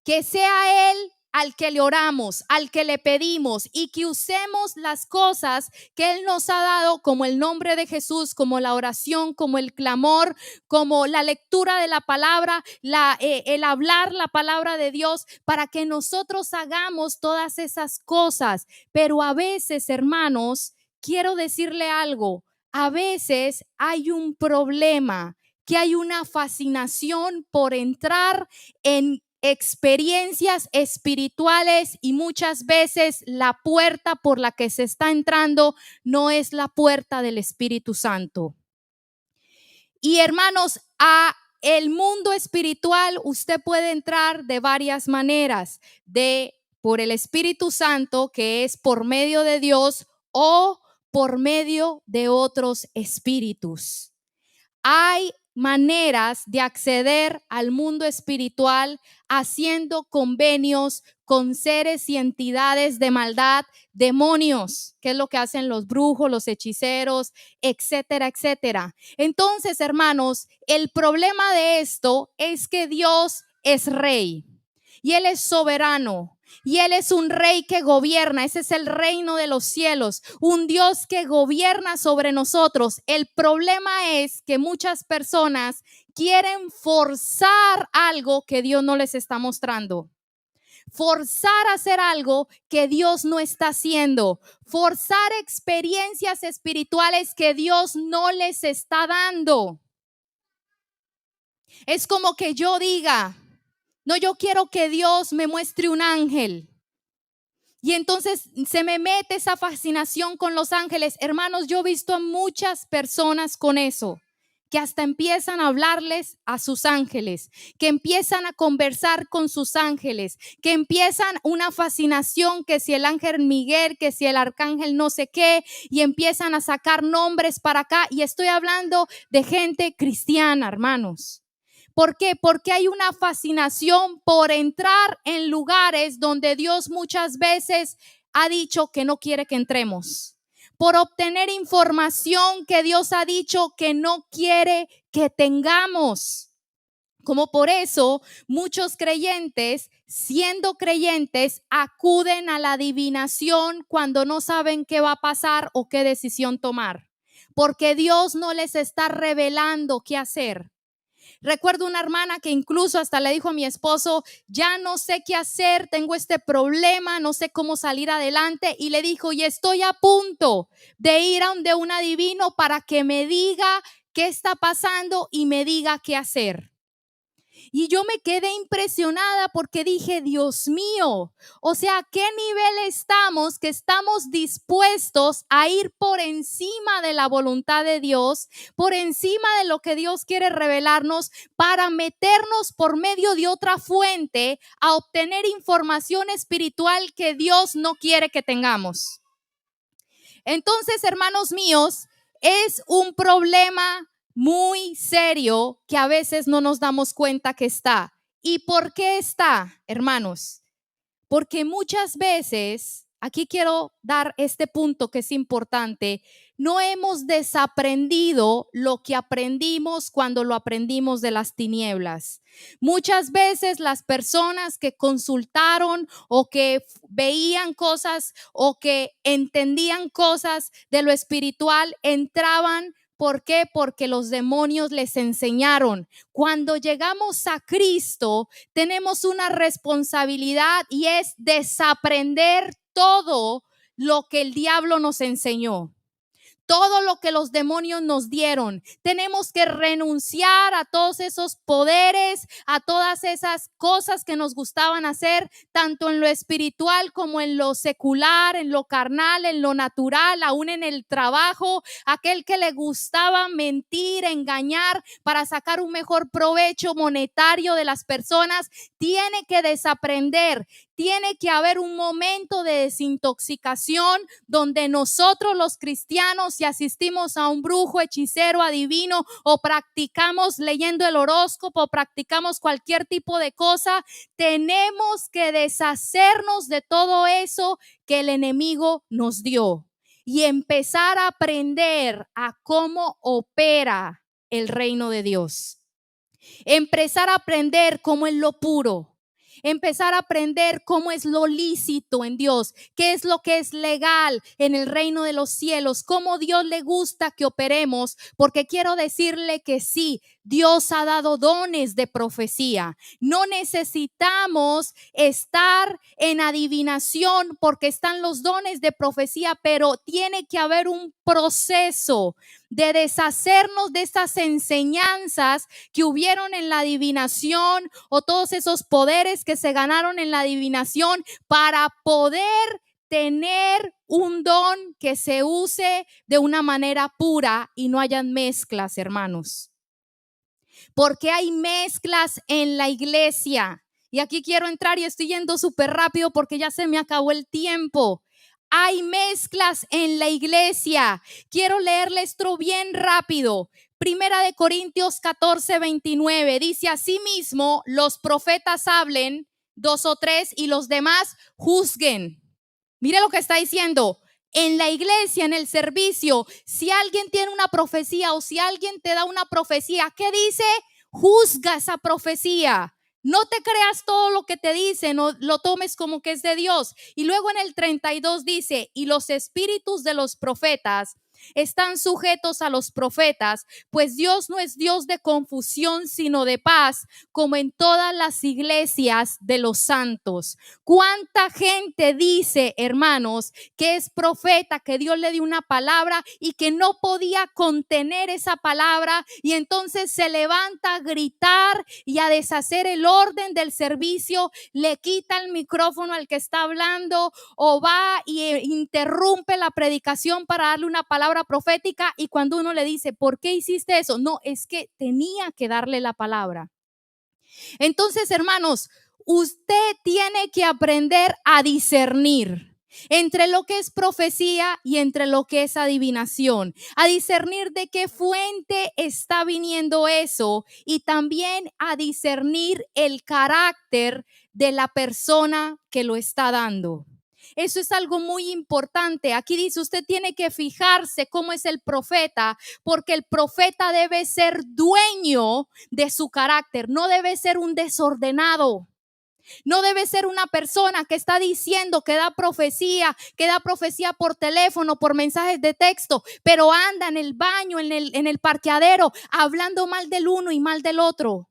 que sea Él al que le oramos, al que le pedimos, y que usemos las cosas que Él nos ha dado, como el nombre de Jesús, como la oración, como el clamor, como la lectura de la palabra, el hablar la palabra de Dios, para que nosotros hagamos todas esas cosas. Pero a veces, hermanos, quiero decirle algo, a veces hay un problema, que hay una fascinación por entrar en experiencias espirituales, y muchas veces la puerta por la que se está entrando no es la puerta del Espíritu Santo. Y hermanos, a el mundo espiritual usted puede entrar de varias maneras, por el Espíritu Santo, que es por medio de Dios, o por medio de otros espíritus. Hay maneras de acceder al mundo espiritual haciendo convenios con seres y entidades de maldad, demonios, que es lo que hacen los brujos, los hechiceros, etcétera, etcétera. Entonces, hermanos, el problema de esto es que Dios es rey y Él es soberano. Y Él es un rey que gobierna. Ese es el reino de los cielos, un Dios que gobierna sobre nosotros. El problema es que muchas personas quieren forzar algo que Dios no les está mostrando. forzar a hacer algo que Dios no está haciendo, forzar experiencias espirituales que Dios no les está dando. Es como que yo diga, no, yo quiero que Dios me muestre un ángel. Y entonces se me mete esa fascinación con los ángeles. Hermanos, yo he visto a muchas personas con eso, que hasta empiezan a hablarles a sus ángeles, que empiezan a conversar con sus ángeles, que empiezan una fascinación, que si el ángel Miguel, que si el arcángel no sé qué, y empiezan a sacar nombres para acá. Y estoy hablando de gente cristiana, hermanos. ¿Por qué? Porque hay una fascinación por entrar en lugares donde Dios muchas veces ha dicho que no quiere que entremos, por obtener información que Dios ha dicho que no quiere que tengamos. Como por eso muchos creyentes, siendo creyentes, acuden a la adivinación cuando no saben qué va a pasar o qué decisión tomar, porque Dios no les está revelando qué hacer. Recuerdo una hermana que incluso hasta le dijo a mi esposo, ya no sé qué hacer, tengo este problema, no sé cómo salir adelante. Y le dijo, y estoy a punto de ir a donde un adivino para que me diga qué está pasando y me diga qué hacer. Y yo me quedé impresionada porque dije, Dios mío, o sea, ¿a qué nivel estamos que estamos dispuestos a ir por encima de la voluntad de Dios, por encima de lo que Dios quiere revelarnos para meternos por medio de otra fuente a obtener información espiritual que Dios no quiere que tengamos? Entonces, hermanos míos, es un problema muy serio que a veces no nos damos cuenta que está. ¿Y por qué está, hermanos? Porque muchas veces, aquí quiero dar este punto que es importante, no hemos desaprendido lo que aprendimos cuando lo aprendimos de las tinieblas. Muchas veces las personas que consultaron o que veían cosas o que entendían cosas de lo espiritual entraban. ¿Por qué? Porque los demonios les enseñaron. Cuando llegamos a Cristo, tenemos una responsabilidad y es desaprender todo lo que el diablo nos enseñó. Todo lo que los demonios nos dieron. Tenemos que renunciar a todos esos poderes, a todas esas cosas que nos gustaban hacer, tanto en lo espiritual como en lo secular, en lo carnal, en lo natural, aún en el trabajo. Aquel que le gustaba mentir, engañar para sacar un mejor provecho monetario de las personas, tiene que desaprender. Tiene que haber un momento de desintoxicación donde nosotros los cristianos, si asistimos a un brujo, hechicero, adivino o practicamos leyendo el horóscopo o practicamos cualquier tipo de cosa, tenemos que deshacernos de todo eso que el enemigo nos dio y empezar a aprender a cómo opera el reino de Dios. Empezar a aprender cómo es lo puro. Empezar a aprender cómo es lo lícito en Dios, qué es lo que es legal en el reino de los cielos, cómo Dios le gusta que operemos, porque quiero decirle que sí, Dios ha dado dones de profecía. No necesitamos estar en adivinación porque están los dones de profecía, pero tiene que haber un proceso de deshacernos de estas enseñanzas que hubieron en la adivinación o todos esos poderes que se ganaron en la adivinación para poder tener un don que se use de una manera pura y no hayan mezclas, hermanos. Porque hay mezclas en la iglesia. Y aquí quiero entrar y estoy yendo súper rápido porque ya se me acabó el tiempo. Hay mezclas en la iglesia. Quiero leerle esto bien rápido. Primera de Corintios 14:29 dice: asimismo, los profetas hablen 2 o 3 y los demás juzguen. Mire lo que está diciendo. En la iglesia, en el servicio, si alguien tiene una profecía o si alguien te da una profecía, ¿qué dice? Juzga esa profecía. No te creas todo lo que te dicen, no lo tomes como que es de Dios. Y luego en el 32 dice: y los espíritus de los profetas están sujetos a los profetas, pues Dios no es Dios de confusión, sino de paz, como en todas las iglesias de los santos. ¿Cuánta gente dice, hermanos, que es profeta, que Dios le dio una palabra y que no podía contener esa palabra, y entonces se levanta a gritar y a deshacer el orden del servicio, le quita el micrófono al que está hablando o va y interrumpe la predicación para darle una palabra profética? Y cuando uno le dice, ¿por qué hiciste eso? No, es que tenía que darle la palabra. Entonces, hermanos, usted tiene que aprender a discernir entre lo que es profecía y entre lo que es adivinación, a discernir de qué fuente está viniendo eso, y también a discernir el carácter de la persona que lo está dando. Eso es algo muy importante. Aquí dice, usted tiene que fijarse cómo es el profeta, porque el profeta debe ser dueño de su carácter, no debe ser un desordenado. No debe ser una persona que está diciendo que da profecía por teléfono, por mensajes de texto, pero anda en el baño, en el parqueadero, hablando mal del uno y mal del otro.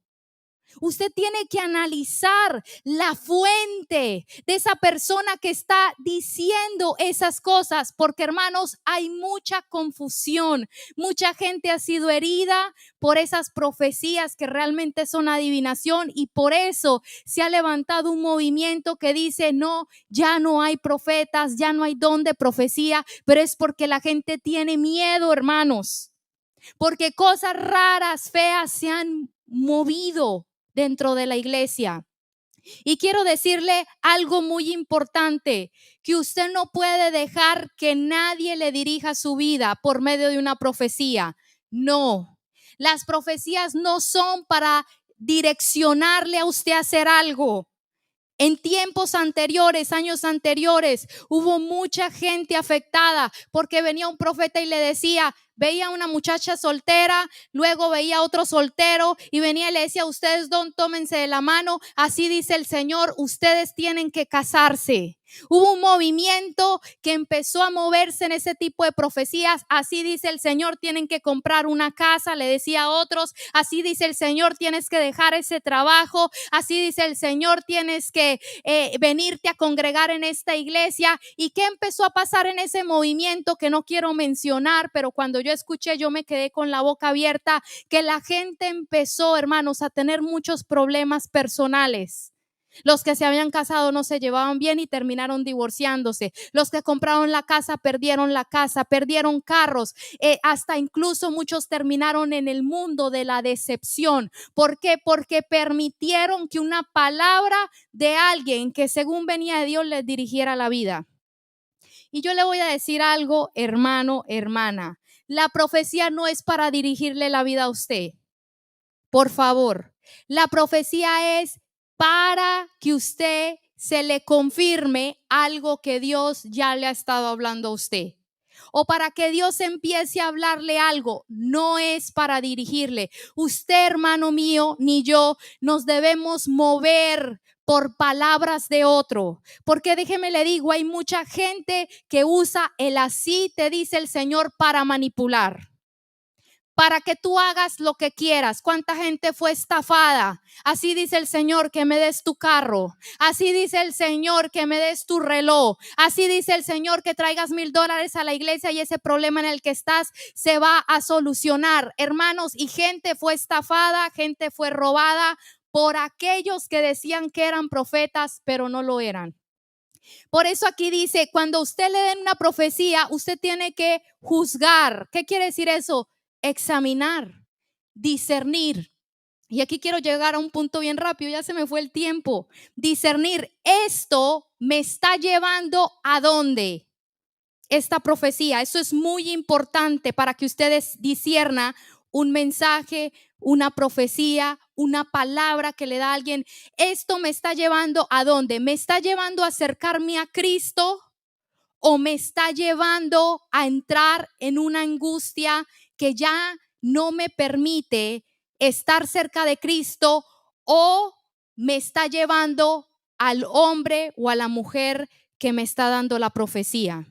Usted tiene que analizar la fuente de esa persona que está diciendo esas cosas, porque, hermanos, hay mucha confusión. Mucha gente ha sido herida por esas profecías que realmente son adivinación, y por eso se ha levantado un movimiento que dice, no, ya no hay profetas, ya no hay don de profecía, pero es porque la gente tiene miedo, hermanos, porque cosas raras, feas se han movido dentro de la iglesia. Y quiero decirle algo muy importante, que usted no puede dejar que nadie le dirija su vida por medio de una profecía. No, las profecías no son para direccionarle a usted a hacer algo. En tiempos anteriores, años anteriores, hubo mucha gente afectada porque venía un profeta y le decía, veía una muchacha soltera, luego veía otro soltero y venía y le decía, ustedes tómense de la mano, así dice el Señor, ustedes tienen que casarse. Hubo un movimiento que empezó a moverse en ese tipo de profecías. Así dice el Señor, tienen que comprar una casa, le decía a otros. Así dice el Señor, tienes que dejar ese trabajo. Así dice el Señor, tienes que venirte a congregar en esta iglesia. ¿Y qué empezó a pasar en ese movimiento que no quiero mencionar? Pero cuando yo escuché, yo me quedé con la boca abierta, que la gente empezó, hermanos, a tener muchos problemas personales. Los que se habían casado no se llevaban bien y terminaron divorciándose. Los que compraron la casa perdieron la casa, perdieron carros, hasta incluso muchos terminaron en el mundo de la decepción. ¿Por qué? Porque permitieron que una palabra de alguien que según venía de Dios les dirigiera la vida. Y yo le voy a decir algo, hermano, hermana. La profecía no es para dirigirle la vida a usted. Por favor, la profecía es para que usted se le confirme algo que Dios ya le ha estado hablando a usted, o para que Dios empiece a hablarle algo. No es para dirigirle. Usted, hermano mío, ni yo nos debemos mover por palabras de otro, porque déjeme le digo, hay mucha gente que usa el así te dice el Señor para manipular, para que tú hagas lo que quieras. ¿Cuánta gente fue estafada? Así dice el Señor, que me des tu carro. Así dice el Señor, que me des tu reloj. Así dice el Señor, que traigas $1,000 a la iglesia y ese problema en el que estás se va a solucionar. Hermanos, y gente fue estafada, gente fue robada por aquellos que decían que eran profetas, pero no lo eran. Por eso aquí dice, cuando usted le den una profecía, usted tiene que juzgar. ¿Qué quiere decir eso? Examinar, discernir. Y aquí quiero llegar a un punto bien rápido, ya se me fue el tiempo. Discernir, esto me está llevando a dónde. Esta profecía, eso es muy importante para que ustedes disciernan un mensaje, una profecía, una palabra que le da a alguien. Esto me está llevando a dónde. ¿Me está llevando a acercarme a Cristo o me está llevando a entrar en una angustia que ya no me permite estar cerca de Cristo, o me está llevando al hombre o a la mujer que me está dando la profecía?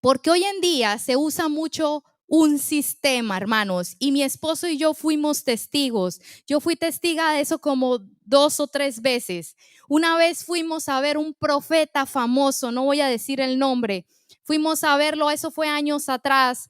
Porque hoy en día se usa mucho un sistema, hermanos, y mi esposo y yo fuimos testigos. Yo fui testiga de eso como 2 o 3 veces. Una vez fuimos a ver un profeta famoso, no voy a decir el nombre. Fuimos a verlo, eso fue años atrás.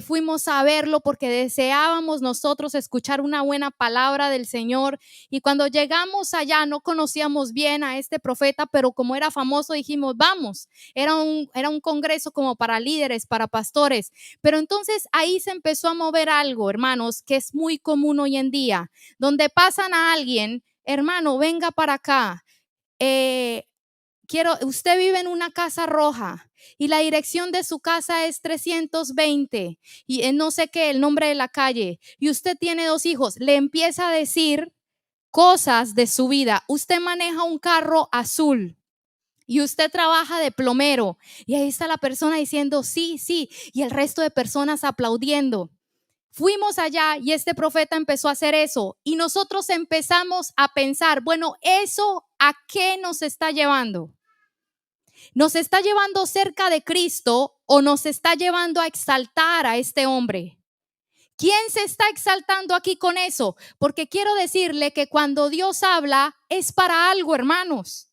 Fuimos a verlo porque deseábamos nosotros escuchar una buena palabra del Señor. Y cuando llegamos allá no conocíamos bien a este profeta, pero como era famoso dijimos, vamos. Era un congreso como para líderes, para pastores. Pero entonces ahí se empezó a mover algo, hermanos, que es muy común hoy en día, donde pasan a alguien, hermano, venga para acá. Usted vive en una casa roja y la dirección de su casa es 320 y no sé qué, el nombre de la calle, y usted tiene 2 hijos, le empieza a decir cosas de su vida. Usted maneja un carro azul y usted trabaja de plomero, y ahí está la persona diciendo sí, sí, y el resto de personas aplaudiendo. Fuimos allá y este profeta empezó a hacer eso y nosotros empezamos a pensar, bueno, ¿eso a qué nos está llevando? ¿Nos está llevando cerca de Cristo o nos está llevando a exaltar a este hombre? ¿Quién se está exaltando aquí con eso? Porque quiero decirle que cuando Dios habla es para algo, hermanos.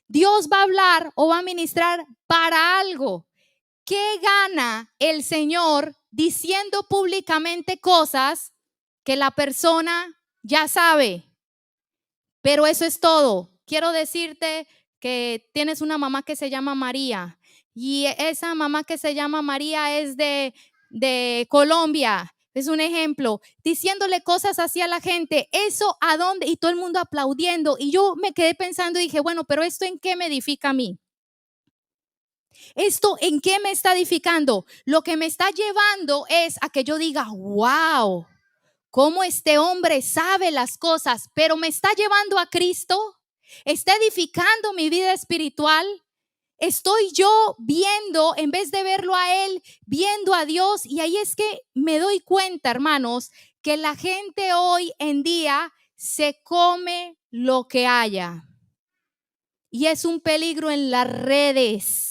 Dios va a hablar o va a ministrar para algo. ¿Qué gana el Señor diciendo públicamente cosas que la persona ya sabe? Pero eso es todo. Quiero decirte que tienes una mamá que se llama María y esa mamá que se llama María es de Colombia. Es un ejemplo, diciéndole cosas así a la gente. ¿Eso a dónde? Y todo el mundo aplaudiendo. Y yo me quedé pensando y dije, bueno, pero ¿esto en qué me edifica a mí? ¿Esto en qué me está edificando? Lo que me está llevando es a que yo diga, wow, cómo este hombre sabe las cosas, pero me está llevando a Cristo, está edificando mi vida espiritual. Estoy yo viendo, en vez de verlo a él, viendo a Dios. Y ahí es que me doy cuenta, hermanos, que la gente hoy en día se come lo que haya. Y es un peligro en las redes.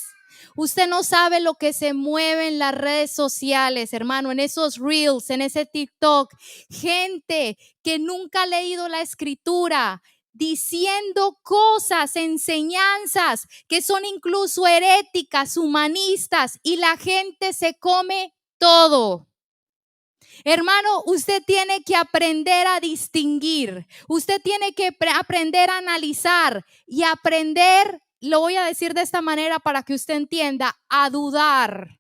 Usted no sabe lo que se mueve en las redes sociales, hermano, en esos reels, en ese TikTok. Gente que nunca ha leído la escritura, diciendo cosas, enseñanzas que son incluso heréticas, humanistas, y la gente se come todo. Hermano, usted tiene que aprender a distinguir. Usted tiene que aprender a analizar y aprender, lo voy a decir de esta manera para que usted entienda, a dudar.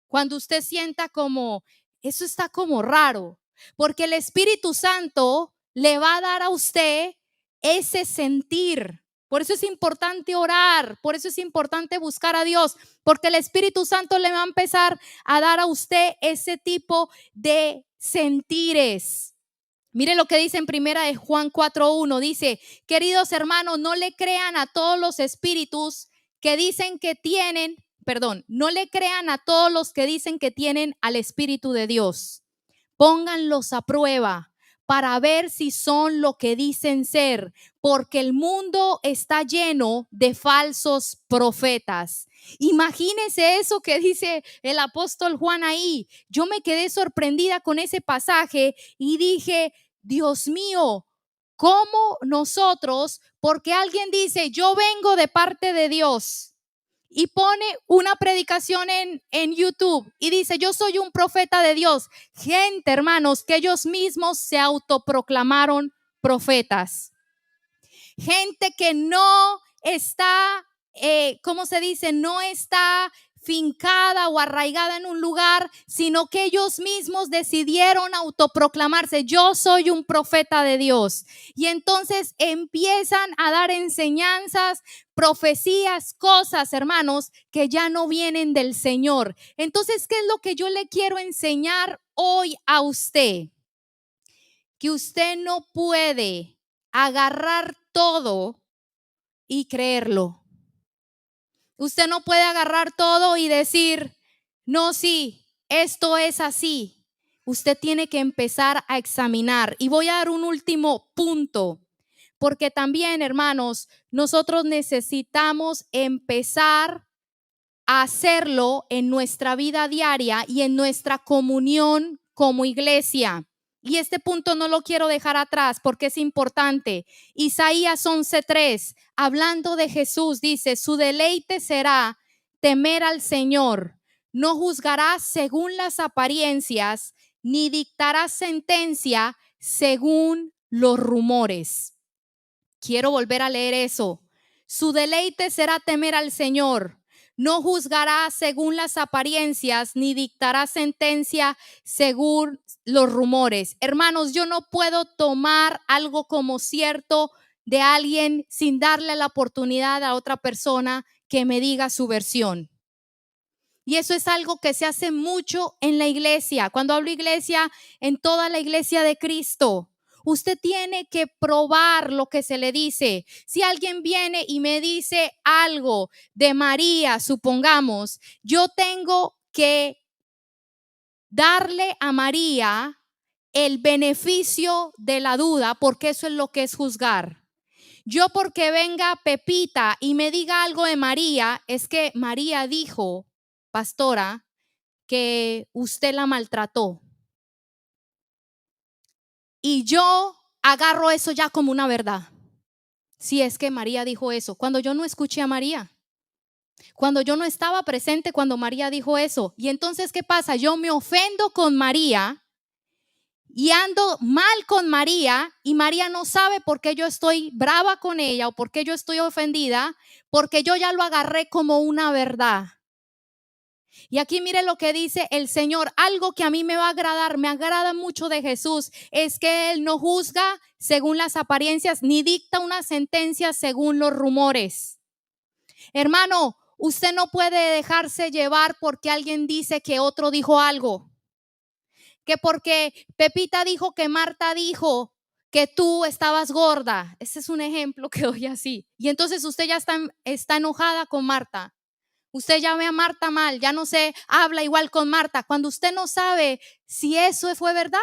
Cuando usted sienta como, eso está como raro, porque el Espíritu Santo le va a dar a usted ese sentir. Por eso es importante orar, por eso es importante buscar a Dios, porque el Espíritu Santo le va a empezar a dar a usted ese tipo de sentires. Mire lo que dice en primera de Juan 4:1, dice, queridos hermanos, no le crean a todos los espíritus que dicen que tienen, no le crean a todos los que dicen que tienen al Espíritu de Dios. Pónganlos a prueba para ver si son lo que dicen ser, porque el mundo está lleno de falsos profetas. Imagínese eso que dice el apóstol Juan ahí. Yo me quedé sorprendida con ese pasaje y dije, Dios mío, ¿cómo nosotros, porque alguien dice, yo vengo de parte de Dios, y pone una predicación en YouTube y dice, yo soy un profeta de Dios? Gente, hermanos, que ellos mismos se autoproclamaron profetas. Gente que no está, ¿cómo se dice? No está fincada o arraigada en un lugar, sino que ellos mismos decidieron autoproclamarse, yo soy un profeta de Dios. Y entonces empiezan a dar enseñanzas, profecías, cosas, hermanos, que ya no vienen del Señor. Entonces, ¿qué es lo que yo le quiero enseñar hoy a usted? Que usted no puede agarrar todo y creerlo. Usted no puede agarrar todo y decir, no, sí, esto es así. Usted tiene que empezar a examinar. Y voy a dar un último punto, porque también, hermanos, nosotros necesitamos empezar a hacerlo en nuestra vida diaria y en nuestra comunión como iglesia. Y este punto no lo quiero dejar atrás porque es importante. Isaías 11:3, hablando de Jesús, dice: su deleite será temer al Señor. No juzgará según las apariencias, ni dictará sentencia según los rumores. Quiero volver a leer eso. Su deleite será temer al Señor. No juzgará según las apariencias, ni dictará sentencia según los rumores. Hermanos, yo no puedo tomar algo como cierto de alguien sin darle la oportunidad a otra persona que me diga su versión. Y eso es algo que se hace mucho en la iglesia. Cuando hablo iglesia, en toda la iglesia de Cristo. Usted tiene que probar lo que se le dice. Si alguien viene y me dice algo de María, supongamos, yo tengo que darle a María el beneficio de la duda, porque eso es lo que es juzgar. Yo porque venga Pepita y me diga algo de María, es que María dijo, pastora, que usted la maltrató. Y yo agarro eso ya como una verdad. Si es que María dijo eso, cuando yo no escuché a María, cuando yo no estaba presente cuando María dijo eso. Y entonces, ¿qué pasa? Yo me ofendo con María y ando mal con María, y María no sabe por qué yo estoy brava con ella o por qué yo estoy ofendida, porque yo ya lo agarré como una verdad. Y aquí mire lo que dice el Señor. Algo que a mí me va a agradar, me agrada mucho de Jesús, es que Él no juzga según las apariencias, ni dicta una sentencia según los rumores. Hermano, usted no puede dejarse llevar porque alguien dice que otro dijo algo. Que porque Pepita dijo que Marta dijo que tú estabas gorda. Ese es un ejemplo que doy así. Y entonces usted ya está enojada con Marta. Usted ya ve a Marta mal, ya no se habla igual con Marta, cuando usted no sabe si eso fue verdad.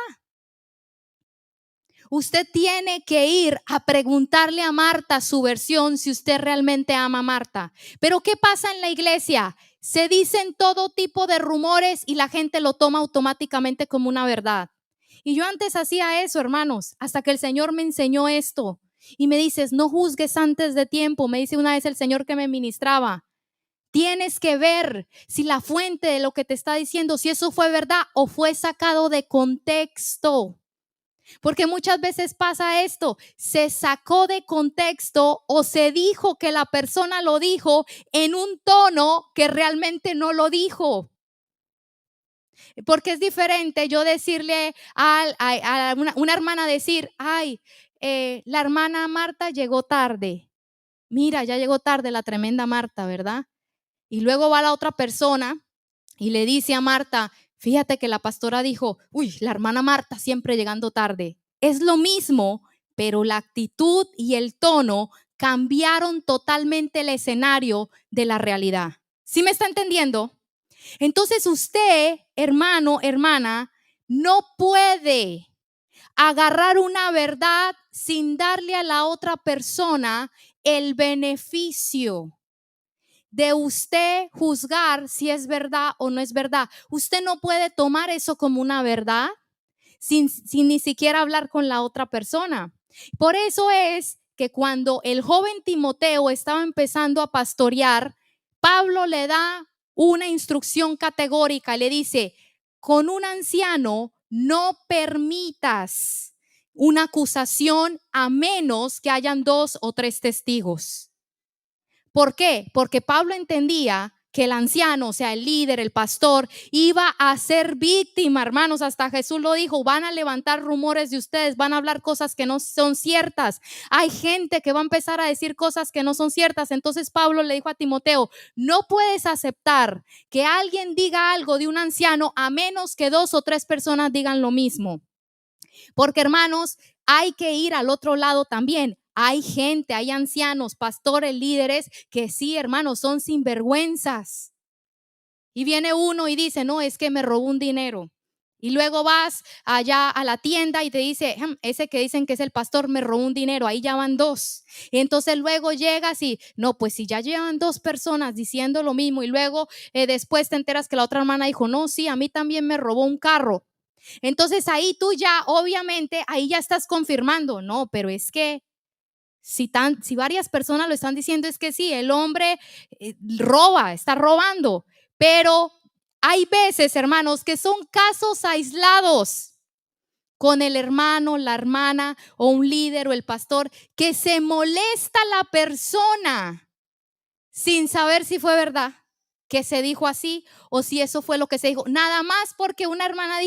Usted tiene que ir a preguntarle a Marta su versión si usted realmente ama a Marta. Pero ¿qué pasa en la iglesia? Se dicen todo tipo de rumores y la gente lo toma automáticamente como una verdad. Y yo antes hacía eso, hermanos, hasta que el Señor me enseñó esto. Y me dices, no juzgues antes de tiempo. Me dice una vez el Señor que me ministraba. Tienes que ver si la fuente de lo que te está diciendo, si eso fue verdad o fue sacado de contexto. Porque muchas veces pasa esto, se sacó de contexto o se dijo que la persona lo dijo en un tono que realmente no lo dijo. Porque es diferente yo decirle a una hermana decir, ay, la hermana Marta llegó tarde. Mira, ya llegó tarde la tremenda Marta, ¿verdad? Y luego va la otra persona y le dice a Marta, fíjate que la pastora dijo, uy, la hermana Marta siempre llegando tarde. Es lo mismo, pero la actitud y el tono cambiaron totalmente el escenario de la realidad. ¿Sí me está entendiendo? Entonces usted, hermano, hermana, no puede agarrar una verdad sin darle a la otra persona el beneficio de usted juzgar si es verdad o no es verdad. Usted no puede tomar eso como una verdad sin ni siquiera hablar con la otra persona. Por eso es que cuando el joven Timoteo estaba empezando a pastorear, Pablo le da una instrucción categórica, le dice, con un anciano no permitas una acusación a menos que hayan 2 o 3 testigos. ¿Por qué? Porque Pablo entendía que el anciano, o sea, el líder, el pastor, iba a ser víctima, hermanos. Hasta Jesús lo dijo, van a levantar rumores de ustedes, van a hablar cosas que no son ciertas. Hay gente que va a empezar a decir cosas que no son ciertas. Entonces Pablo le dijo a Timoteo, no puedes aceptar que alguien diga algo de un anciano a menos que 2 o 3 personas digan lo mismo. Porque, hermanos, hay que ir al otro lado también. Hay gente, hay ancianos, pastores, líderes que sí, hermanos, son sinvergüenzas. Y viene uno y dice, no, es que me robó un dinero. Y luego vas allá a la tienda y te dice, ese que dicen que es el pastor me robó un dinero, ahí ya van dos. Y entonces luego llegas y, no, pues si ya llevan dos personas diciendo lo mismo y luego después te enteras que la otra hermana dijo, no, sí, a mí también me robó un carro. Entonces ahí tú ya, obviamente, ahí ya estás confirmando, no, pero es que si varias personas lo están diciendo, es que sí, el hombre roba, está robando, pero hay veces, hermanos, que son casos aislados con el hermano, la hermana o un líder o el pastor, que se molesta la persona sin saber si fue verdad que se dijo así o si eso fue lo que se dijo, nada más porque una hermana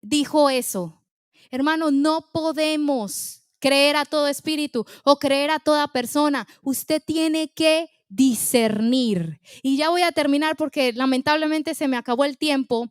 dijo eso. Hermano, no podemos creer a todo espíritu o creer a toda persona. Usted tiene que discernir. Y ya voy a terminar porque lamentablemente se me acabó el tiempo.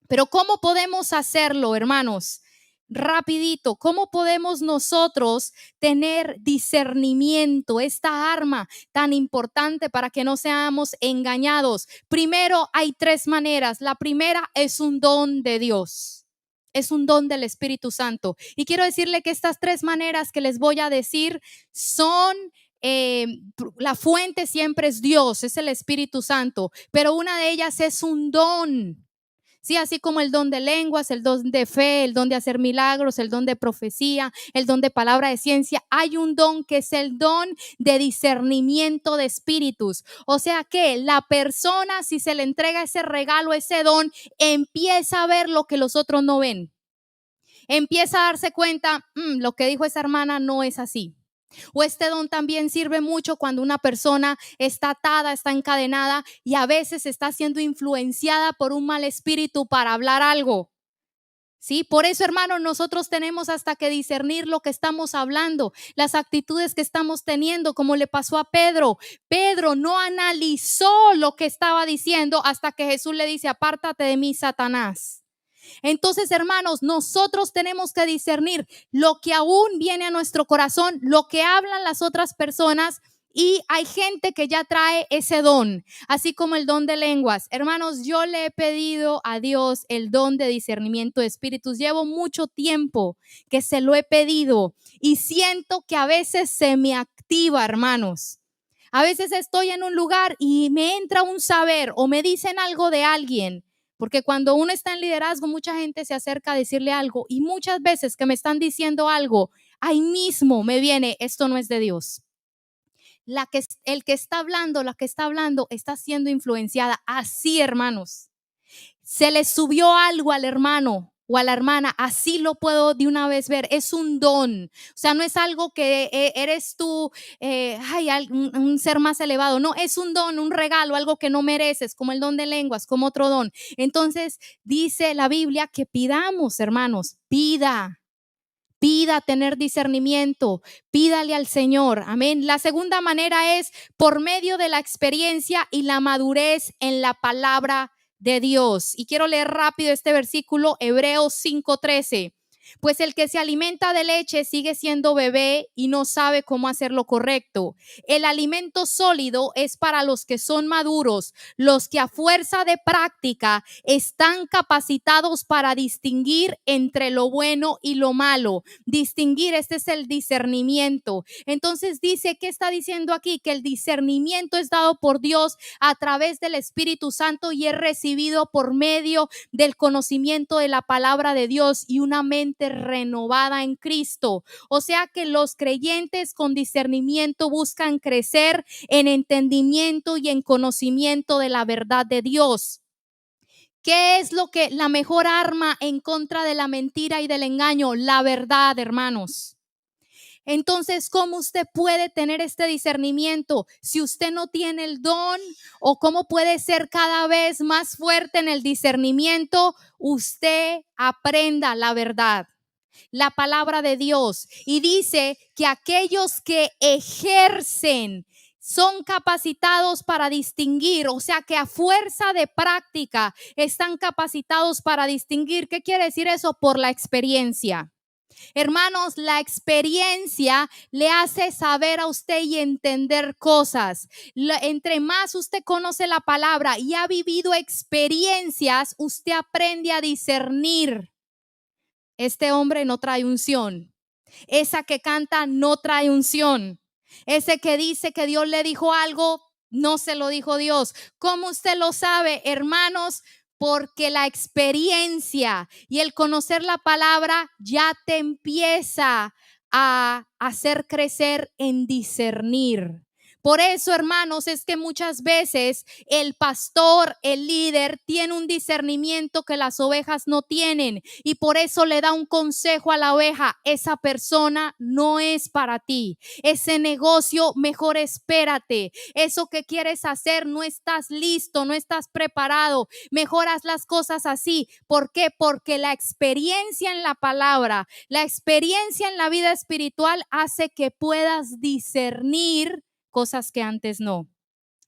Pero ¿cómo podemos hacerlo, hermanos? Rapidito, ¿cómo podemos nosotros tener discernimiento, esta arma tan importante para que no seamos engañados? Primero, hay tres maneras. La primera es un don de Dios. Es un don del Espíritu Santo. Y quiero decirle que estas tres maneras que les voy a decir son, la fuente siempre es Dios, es el Espíritu Santo, pero una de ellas es un don. Sí, así como el don de lenguas, el don de fe, el don de hacer milagros, el don de profecía, el don de palabra de ciencia, hay un don que es el don de discernimiento de espíritus. O sea que la persona, si se le entrega ese regalo, ese don, empieza a ver lo que los otros no ven. Empieza a darse cuenta, lo que dijo esa hermana no es así. O este don también sirve mucho cuando una persona está atada, está encadenada y a veces está siendo influenciada por un mal espíritu para hablar algo. Sí, por eso, hermanos, nosotros tenemos hasta que discernir lo que estamos hablando, las actitudes que estamos teniendo, como le pasó a Pedro. Pedro no analizó lo que estaba diciendo hasta que Jesús le dice, apártate de mí, Satanás. Entonces, hermanos, nosotros tenemos que discernir lo que aún viene a nuestro corazón, lo que hablan las otras personas. Y hay gente que ya trae ese don, así como el don de lenguas. Hermanos, yo le he pedido a Dios el don de discernimiento de espíritus. Llevo mucho tiempo que se lo he pedido y siento que a veces se me activa, hermanos. A veces estoy en un lugar y me entra un saber o me dicen algo de alguien. Porque cuando uno está en liderazgo, mucha gente se acerca a decirle algo y muchas veces que me están diciendo algo, ahí mismo me viene, esto no es de Dios. El que está hablando, la que está hablando, está siendo influenciada. Así, hermanos, se le subió algo al hermano o a la hermana, así lo puedo de una vez ver, es un don, o sea, no es algo que eres tú, un ser más elevado, no, es un don, un regalo, algo que no mereces, como el don de lenguas, como otro don. Entonces dice la Biblia que pidamos, hermanos, pida tener discernimiento, pídale al Señor, amén. La segunda manera es por medio de la experiencia y la madurez en la palabra de Dios. Y quiero leer rápido este versículo, Hebreos 5:13. Pues el que se alimenta de leche sigue siendo bebé y no sabe cómo hacer lo correcto. El alimento sólido es para los que son maduros, los que a fuerza de práctica están capacitados para distinguir entre lo bueno y lo malo. Distinguir, este es el discernimiento. Entonces dice, ¿qué está diciendo aquí? Que el discernimiento es dado por Dios a través del Espíritu Santo y es recibido por medio del conocimiento de la palabra de Dios y una mente renovada en Cristo. O sea que los creyentes con discernimiento buscan crecer en entendimiento y en conocimiento de la verdad de Dios. ¿Qué es la mejor arma en contra de la mentira y del engaño? La verdad, hermanos. Entonces, ¿cómo usted puede tener este discernimiento si usted no tiene el don? ¿O cómo puede ser cada vez más fuerte en el discernimiento? Usted aprenda la verdad, la palabra de Dios. Y dice que aquellos que ejercen son capacitados para distinguir, o sea que a fuerza de práctica están capacitados para distinguir. ¿Qué quiere decir eso? Por la experiencia. Hermanos, la experiencia le hace saber a usted y entender cosas. Entre más usted conoce la palabra y ha vivido experiencias, usted aprende a discernir. Este hombre no trae unción. Esa que canta no trae unción. Ese que dice que Dios le dijo algo, no se lo dijo Dios. ¿Cómo usted lo sabe, hermanos? Porque la experiencia y el conocer la palabra ya te empieza a hacer crecer en discernir. Por eso, hermanos, es que muchas veces el pastor, el líder, tiene un discernimiento que las ovejas no tienen y por eso le da un consejo a la oveja: esa persona no es para ti, ese negocio mejor espérate, eso que quieres hacer no estás listo, no estás preparado, mejor haz las cosas así. ¿Por qué? Porque la experiencia en la palabra, la experiencia en la vida espiritual hace que puedas discernir cosas que antes no.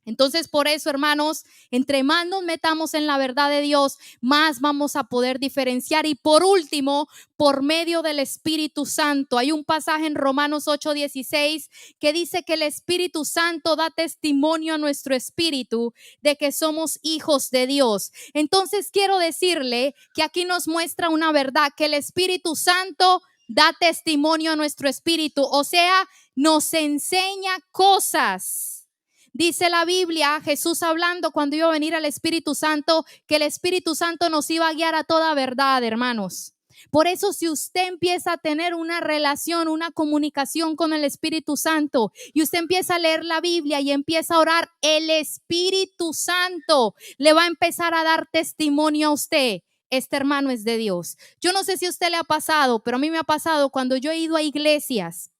Entonces, por eso, hermanos, entre más nos metamos en la verdad de Dios, más vamos a poder diferenciar. Y por último, por medio del Espíritu Santo. Hay un pasaje en Romanos 8:16 que dice que el Espíritu Santo da testimonio a nuestro espíritu de que somos hijos de Dios. Entonces, quiero decirle que aquí nos muestra una verdad, que el Espíritu Santo da testimonio a nuestro espíritu, o sea, nos enseña cosas. Dice la Biblia, Jesús hablando cuando iba a venir el Espíritu Santo, que el Espíritu Santo nos iba a guiar a toda verdad, hermanos. Por eso, si usted empieza a tener una relación, una comunicación con el Espíritu Santo y usted empieza a leer la Biblia y empieza a orar, el Espíritu Santo le va a empezar a dar testimonio a usted: este hermano es de Dios. Yo no sé si a usted le ha pasado, pero a mí me ha pasado cuando yo he ido a iglesias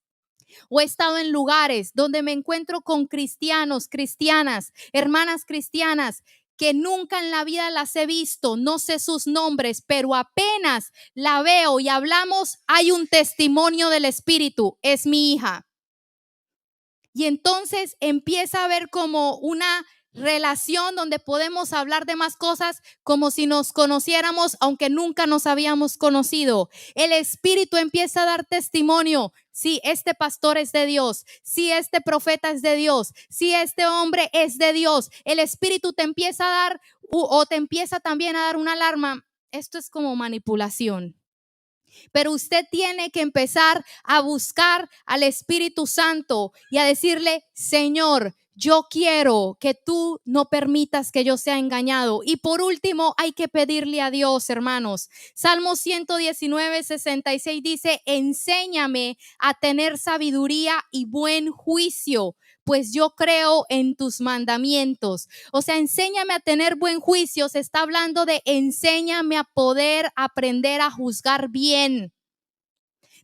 o he estado en lugares donde me encuentro con cristianos, cristianas, hermanas cristianas que nunca en la vida las he visto, no sé sus nombres, pero apenas la veo y hablamos, hay un testimonio del Espíritu: es mi hija. Y entonces empieza a haber como una relación donde podemos hablar de más cosas como si nos conociéramos, aunque nunca nos habíamos conocido. El Espíritu empieza a dar testimonio: si este pastor es de Dios, si este profeta es de Dios, si este hombre es de Dios. El Espíritu te empieza a dar o te empieza también a dar una alarma: esto es como manipulación. Pero usted tiene que empezar a buscar al Espíritu Santo y a decirle: Señor, yo quiero que tú no permitas que yo sea engañado. Y por último, hay que pedirle a Dios, hermanos. Salmo 119:66 dice: enséñame a tener sabiduría y buen juicio, pues yo creo en tus mandamientos. O sea, enséñame a tener buen juicio. Se está hablando de enséñame a poder aprender a juzgar bien.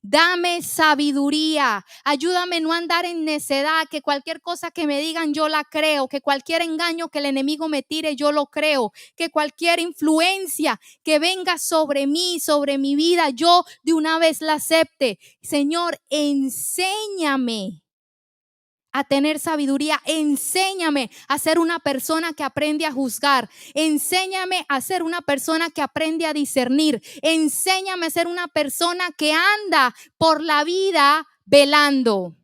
Dame sabiduría, ayúdame no a andar en necedad, que cualquier cosa que me digan yo la creo, que cualquier engaño que el enemigo me tire yo lo creo, que cualquier influencia que venga sobre mí, sobre mi vida, yo de una vez la acepte. Señor, enséñame a tener sabiduría, enséñame a ser una persona que aprende a juzgar, enséñame a ser una persona que aprende a discernir, enséñame a ser una persona que anda por la vida velando.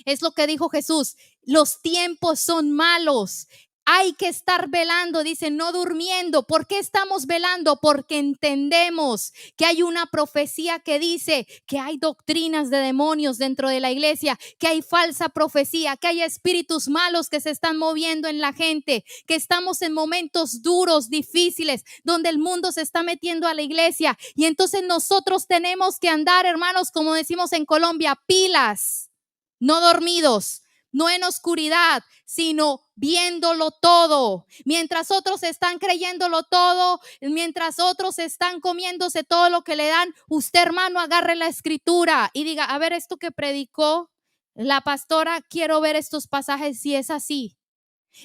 Es lo que dijo Jesús: los tiempos son malos. Hay que estar velando, dice, no durmiendo. ¿Por qué estamos velando? Porque entendemos que hay una profecía que dice que hay doctrinas de demonios dentro de la iglesia, que hay falsa profecía, que hay espíritus malos que se están moviendo en la gente, que estamos en momentos duros, difíciles, donde el mundo se está metiendo a la iglesia. Y entonces nosotros tenemos que andar, hermanos, como decimos en Colombia, pilas, no dormidos, no en oscuridad, sino viéndolo todo. Mientras otros están creyéndolo todo, mientras otros están comiéndose todo lo que le dan, usted, hermano, agarre la escritura y diga: a ver, esto que predicó la pastora, quiero ver estos pasajes si es así.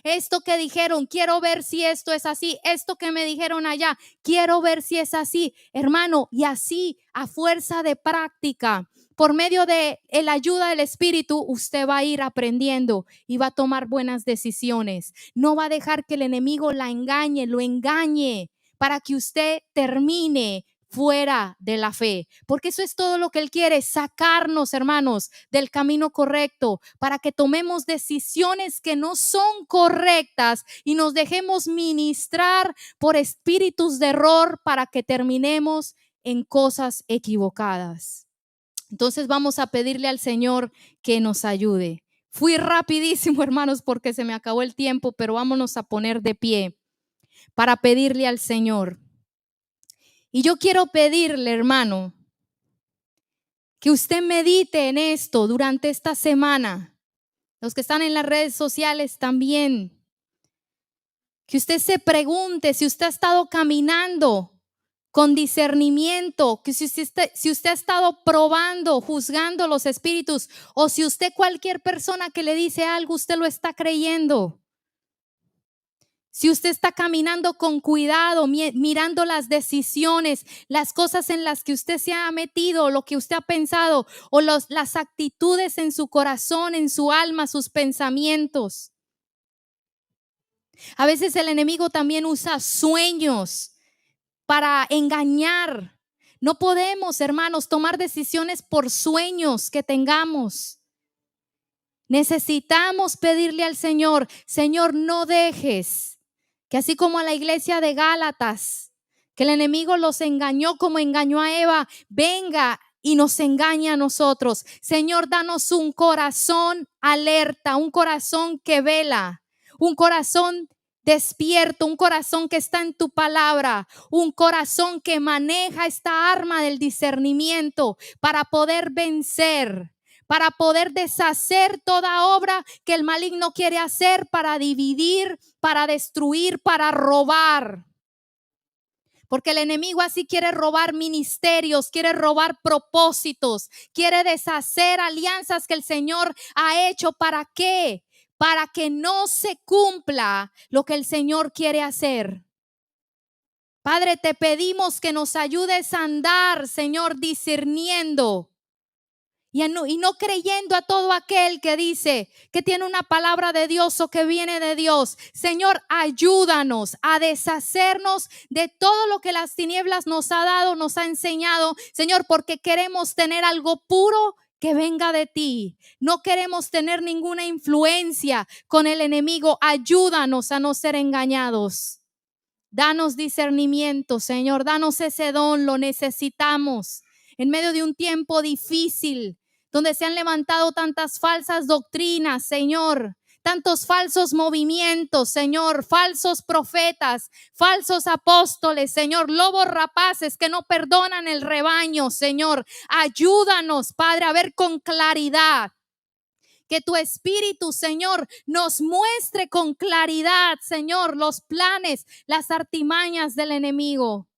Esto que dijeron, quiero ver si esto es así. Esto que me dijeron allá, quiero ver si es así, hermano. Y así, a fuerza de práctica, por medio de la ayuda del Espíritu, usted va a ir aprendiendo y va a tomar buenas decisiones. No va a dejar que el enemigo la engañe, lo engañe, para que usted termine fuera de la fe, porque eso es todo lo que Él quiere, sacarnos, hermanos, del camino correcto, para que tomemos decisiones que no son correctas y nos dejemos ministrar por espíritus de error para que terminemos en cosas equivocadas. Entonces vamos a pedirle al Señor que nos ayude. Fui rapidísimo, hermanos, porque se me acabó el tiempo, pero vámonos a poner de pie para pedirle al Señor. Y yo quiero pedirle, hermano, que usted medite en esto durante esta semana. Los que están en las redes sociales también. Que usted se pregunte si usted ha estado caminando con discernimiento, que si usted ha estado probando, juzgando los espíritus, o si usted, cualquier persona que le dice algo, usted lo está creyendo. Si usted está caminando con cuidado, mirando las decisiones, las cosas en las que usted se ha metido, lo que usted ha pensado, o las actitudes en su corazón, en su alma, sus pensamientos. A veces el enemigo también usa sueños para engañar. No podemos, hermanos, tomar decisiones por sueños que tengamos. Necesitamos pedirle al Señor, Señor, no dejes que así como a la iglesia de Gálatas, que el enemigo los engañó como engañó a Eva, venga y nos engaña a nosotros. Señor, danos un corazón alerta, un corazón que vela, un corazón despierto, un corazón que está en tu palabra, un corazón que maneja esta arma del discernimiento para poder vencer, para poder deshacer toda obra que el maligno quiere hacer para dividir, para destruir, para robar. Porque el enemigo así quiere robar ministerios, quiere robar propósitos, quiere deshacer alianzas que el Señor ha hecho. ¿Para qué? Para que no se cumpla lo que el Señor quiere hacer. Padre, te pedimos que nos ayudes a andar, Señor, discerniendo y no creyendo a todo aquel que dice que tiene una palabra de Dios o que viene de Dios. Señor, ayúdanos a deshacernos de todo lo que las tinieblas nos ha dado, nos ha enseñado, Señor, porque queremos tener algo puro que venga de ti. No queremos tener ninguna influencia con el enemigo. Ayúdanos a no ser engañados. Danos discernimiento, Señor, danos ese don, lo necesitamos en medio de un tiempo difícil, donde se han levantado tantas falsas doctrinas, Señor, tantos falsos movimientos, Señor, falsos profetas, falsos apóstoles, Señor, lobos rapaces que no perdonan el rebaño, Señor. Ayúdanos, Padre, a ver con claridad. Que tu Espíritu, Señor, nos muestre con claridad, Señor, los planes, las artimañas del enemigo.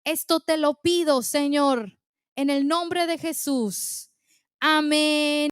Esto te lo pido, Señor, en el nombre de Jesús. Amén.